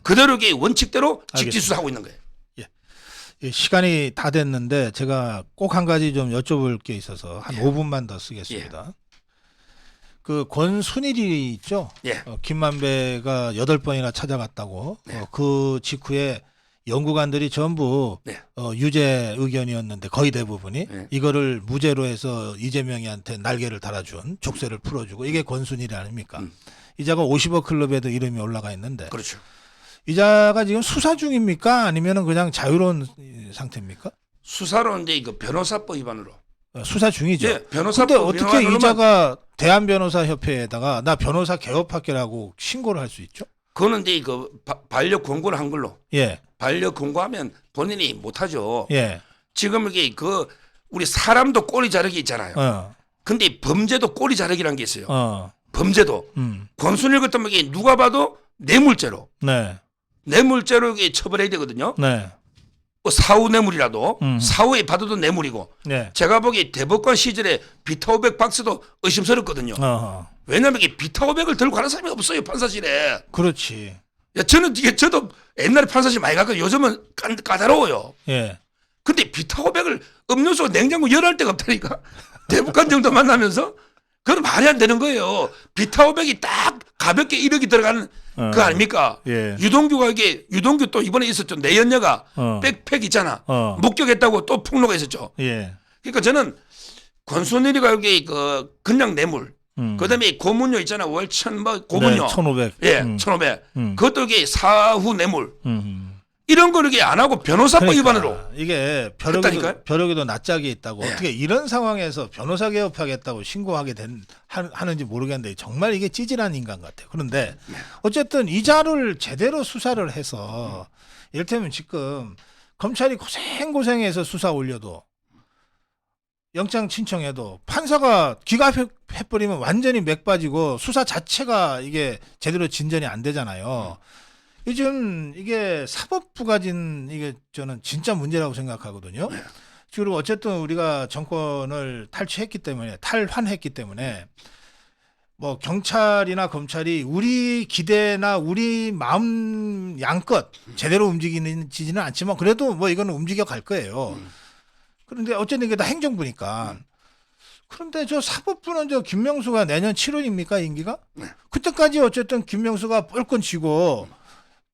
그대로 이게 원칙대로 직지 수사하고 있는 거예요. 예, 시간이 다 됐는데 제가 꼭 한 가지 좀 여쭤볼 게 있어서 한 5분만 더 쓰겠습니다. 그 권순일이 있죠. 예. 김만배가 8번이나 찾아갔다고. 네. 그 직후에 연구관들이 전부 네. 유죄 의견이었는데 거의 대부분이 네. 이거를 무죄로 해서 이재명이한테 날개를 달아준 족쇄를 풀어주고 이게 권순일이 아닙니까? 이자가 50억 클럽에도 이름이 올라가 있는데 그렇죠. 이자가 지금 수사 중입니까? 아니면은 그냥 자유로운 상태입니까? 수사로 이제 그 변호사법 위반으로. 수사 중이죠. 예, 변호사법 근데 어떻게 위반으로만- 이자가 대한변호사협회에다가 나 변호사 개업학계라고 신고를 할 수 있죠? 그거는 이제 그 반려 권고를 한 걸로. 예, 반려 권고하면 본인이 못하죠. 예, 지금 이게 그 우리 사람도 꼬리 자르기 있잖아요. 근데 범죄도 꼬리 자르기라는 게 있어요. 범죄도. 권순일 같은 경우에 누가 봐도 뇌물죄로. 네, 뇌물죄로 이게 처벌해야 되거든요. 네, 뭐 사후 뇌물이라도 사후에 받아도 뇌물이고. 네, 제가 보기에 대법관 시절에 비타500 박스도 의심스럽거든요. 왜냐하면 이게 비타500을 들고 가는 사람이 없어요 판사실에. 그렇지. 야, 저도 옛날에 판사실 많이 갔거든요. 요즘은 까다로워요. 예, 근데 비타500을 음료수 냉장고 열할 데가 없다니까. 대법관 정도 만나면서 그건 말이 안 되는 거예요. 비타500이 딱 가볍게 1억이 들어가는 그거 아닙니까? 예. 유동규 또 이번에 있었죠. 내연녀가 백팩 있잖아. 목격했다고 또 폭로가 있었죠. 예, 그러니까 저는 권순일이가 여기 그 그냥 뇌물. 그다음에 고문료 있잖아. 월천 뭐 고문료. 네, 1,500. 예, 1,500. 그것도 이게 사후 뇌물. 이런 걸 이게 안 하고 변호사법 위반으로. 이게 했다니까요? 벼락에도 낯짝이 있다고 예. 어떻게 이런 상황에서 변호사 개업하겠다고 신고하게 하는지 모르겠는데 정말 이게 찌질한 인간 같아요. 그런데 어쨌든 이자를 제대로 수사를 해서 이를테면 지금 검찰이 고생해서 수사 올려도 영장 신청해도 판사가 기각해버리면 완전히 맥 빠지고 수사 자체가 이게 제대로 진전이 안 되잖아요. 요즘 이게 사법부가 이게 저는 진짜 문제라고 생각하거든요. 그리고 어쨌든 우리가 정권을 탈환했기 때문에 뭐 경찰이나 검찰이 우리 기대나 우리 마음 양껏 제대로 움직이지는 않지만 그래도 뭐 이거는 움직여 갈 거예요. 그런데 어쨌든 이게 다 행정부니까. 그런데 저 사법부는 저 김명수가 내년 7월입니까 임기가? 그때까지 어쨌든 김명수가 뻘건 쥐고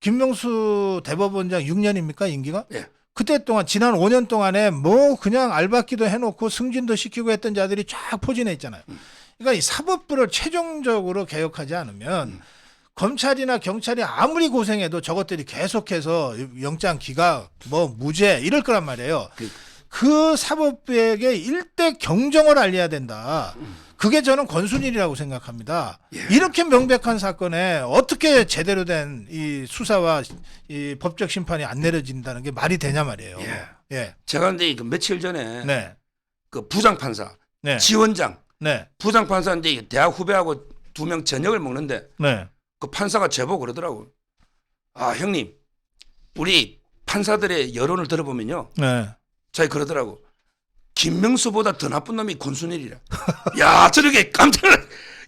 김명수 대법원장 6년입니까 임기가? 예. 그때 동안 지난 5년 동안에 뭐 그냥 알박기도 해놓고 승진도 시키고 했던 자들이 쫙 포진해 있잖아요. 그러니까 이 사법부를 최종적으로 개혁하지 않으면 검찰이나 경찰이 아무리 고생해도 저것들이 계속해서 영장 기각, 뭐 무죄 이럴 거란 말이에요. 그 사법부에게 일대 경정을 알려야 된다. 그게 저는 권순일이라고 생각합니다. 예. 이렇게 명백한 사건에 어떻게 제대로 된 이 수사와 이 법적 심판이 안 내려진다는 게 말이 되냐 말이에요. 예. 예. 제가 근데 그 며칠 전에 네. 그 부장판사, 네. 지원장, 네. 부장판사인데 대학 후배하고 2명 저녁을 먹는데 네. 그 판사가 제보 그러더라고. 아 형님, 우리 판사들의 여론을 들어보면요. 네. 자 그러더라고. 김명수보다 더 나쁜 놈이 권순일이라. 야 저렇게 깜짝 놀라.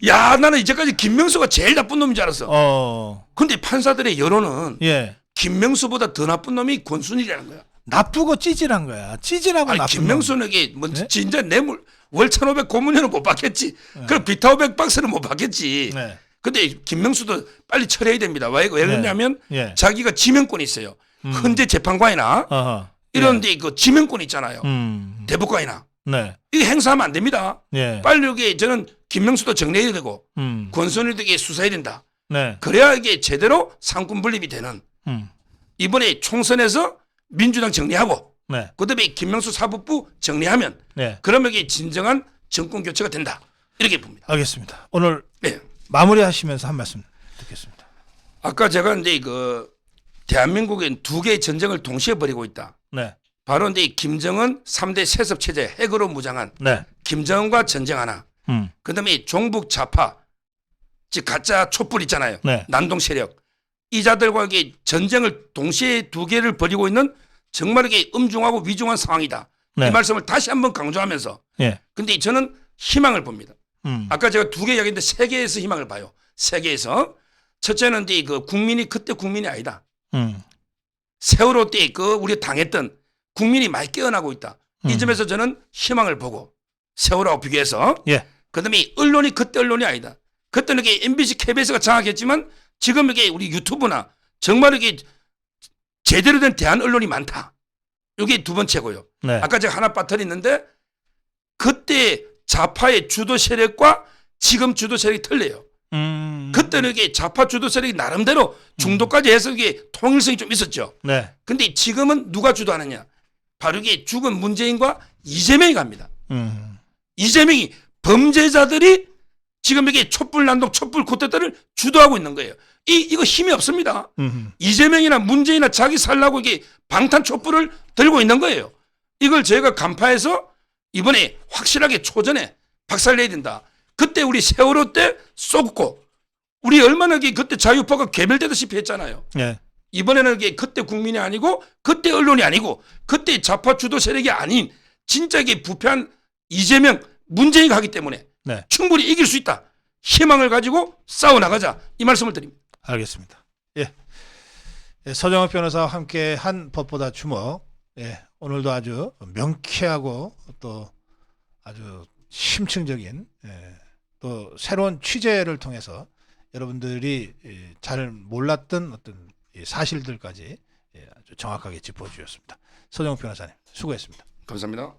야 나는 이제까지 김명수가 제일 나쁜 놈인 줄 알았어. 근데 판사들의 여론은 예. 김명수보다 더 나쁜 놈이 권순일이라는 거야. 나쁘고 찌질한 거야. 찌질하고 아니 나쁜 김명수에게 뭐 네? 진짜 뇌물 월 1,500 고문료는 못 받겠지. 그럼 비타 500 박스는 못 받겠지. 놈. 네. 근데 김명수도 빨리 처리해야 됩니다. 왜 그러냐면 예. 자기가 지명권이 있어요. 헌재 재판관이나 어허. 이런 데 그 지명권이 있잖아요. 음. 대법관이나. 네. 이거 행사하면 안 됩니다. 예. 빨리 여기 저는 김명수도 정리해야 되고 음. 권순일도 이게 수사해야 된다. 네. 그래야 이게 제대로 상권 분립이 되는 음. 이번에 총선에서 민주당 정리하고 네. 그다음에 김명수 사법부 정리하면 네. 그러면 이게 진정한 정권 교체가 된다. 이렇게 봅니다. 알겠습니다. 오늘 네. 마무리하시면서 한 말씀 듣겠습니다. 아까 제가 이제 그 대한민국엔 2개의 전쟁을 동시에 벌이고 있다. 네. 바로 이제 김정은 3대 세습 체제 핵으로 무장한 네. 김정은과 전쟁 하나. 그다음에 종북 좌파 즉 가짜 촛불 있잖아요. 네. 난동 세력 이 자들과 이게 전쟁을 동시에 2개를 벌이고 있는 정말 이게 엄중하고 위중한 상황이다. 네. 이 말씀을 다시 한번 강조하면서 예. 근데 저는 희망을 봅니다. 음. 아까 제가 2개 이야기했는데 세계에서 희망을 봐요. 세계에서 첫째는 이제 그 국민이 그때 국민이 아니다. 세월호 때 그 우리가 당했던 국민이 많이 깨어나고 있다. 이 점에서 저는 희망을 보고 세월호하고 비교해서 예. 그다음에 언론이 그때 언론이 아니다. 그때는 이게 MBC, KBS가 장악했지만 지금 이게 우리 유튜브나 정말 이게 제대로 된 대한 언론이 많다. 이게 2번째고요. 네. 아까 제가 하나 빠뜨렸는데 그때 좌파의 주도 세력과 지금 주도 세력이 틀려요. 그때는 이게 좌파 주도 세력이 나름대로 중도까지 해서 이게 통일성이 좀 있었죠. 네. 근데 지금은 누가 주도하느냐? 바로 이게 죽은 문재인과 이재명이 갑니다. 이재명이 범죄자들이 지금 이게 촛불 난동, 촛불 콧대들을 주도하고 있는 거예요. 이거 힘이 없습니다. 이재명이나 문재인이나 자기 살라고 이게 방탄 촛불을 들고 있는 거예요. 이걸 저희가 간파해서 이번에 확실하게 초전에 박살내야 된다. 그때 우리 세월호 때 쏘고 우리 얼마나 그때 자유파가 괴멸되다시피 했잖아요. 예. 이번에는 이게 그때 국민이 아니고 그때 언론이 아니고 그때 좌파 주도 세력이 아닌 진짜 이게 부패한 이재명, 문재인이 가기 때문에 네. 충분히 이길 수 있다. 희망을 가지고 싸워나가자. 이 말씀을 드립니다. 알겠습니다. 예. 예, 서정욱 변호사와 함께 한 법보다 주먹. 예. 오늘도 아주 명쾌하고 또 아주 심층적인 또 새로운 취재를 통해서 여러분들이 잘 몰랐던 어떤 사실들까지 아주 정확하게 짚어주셨습니다. 서정욱 변호사님 수고했습니다. 감사합니다.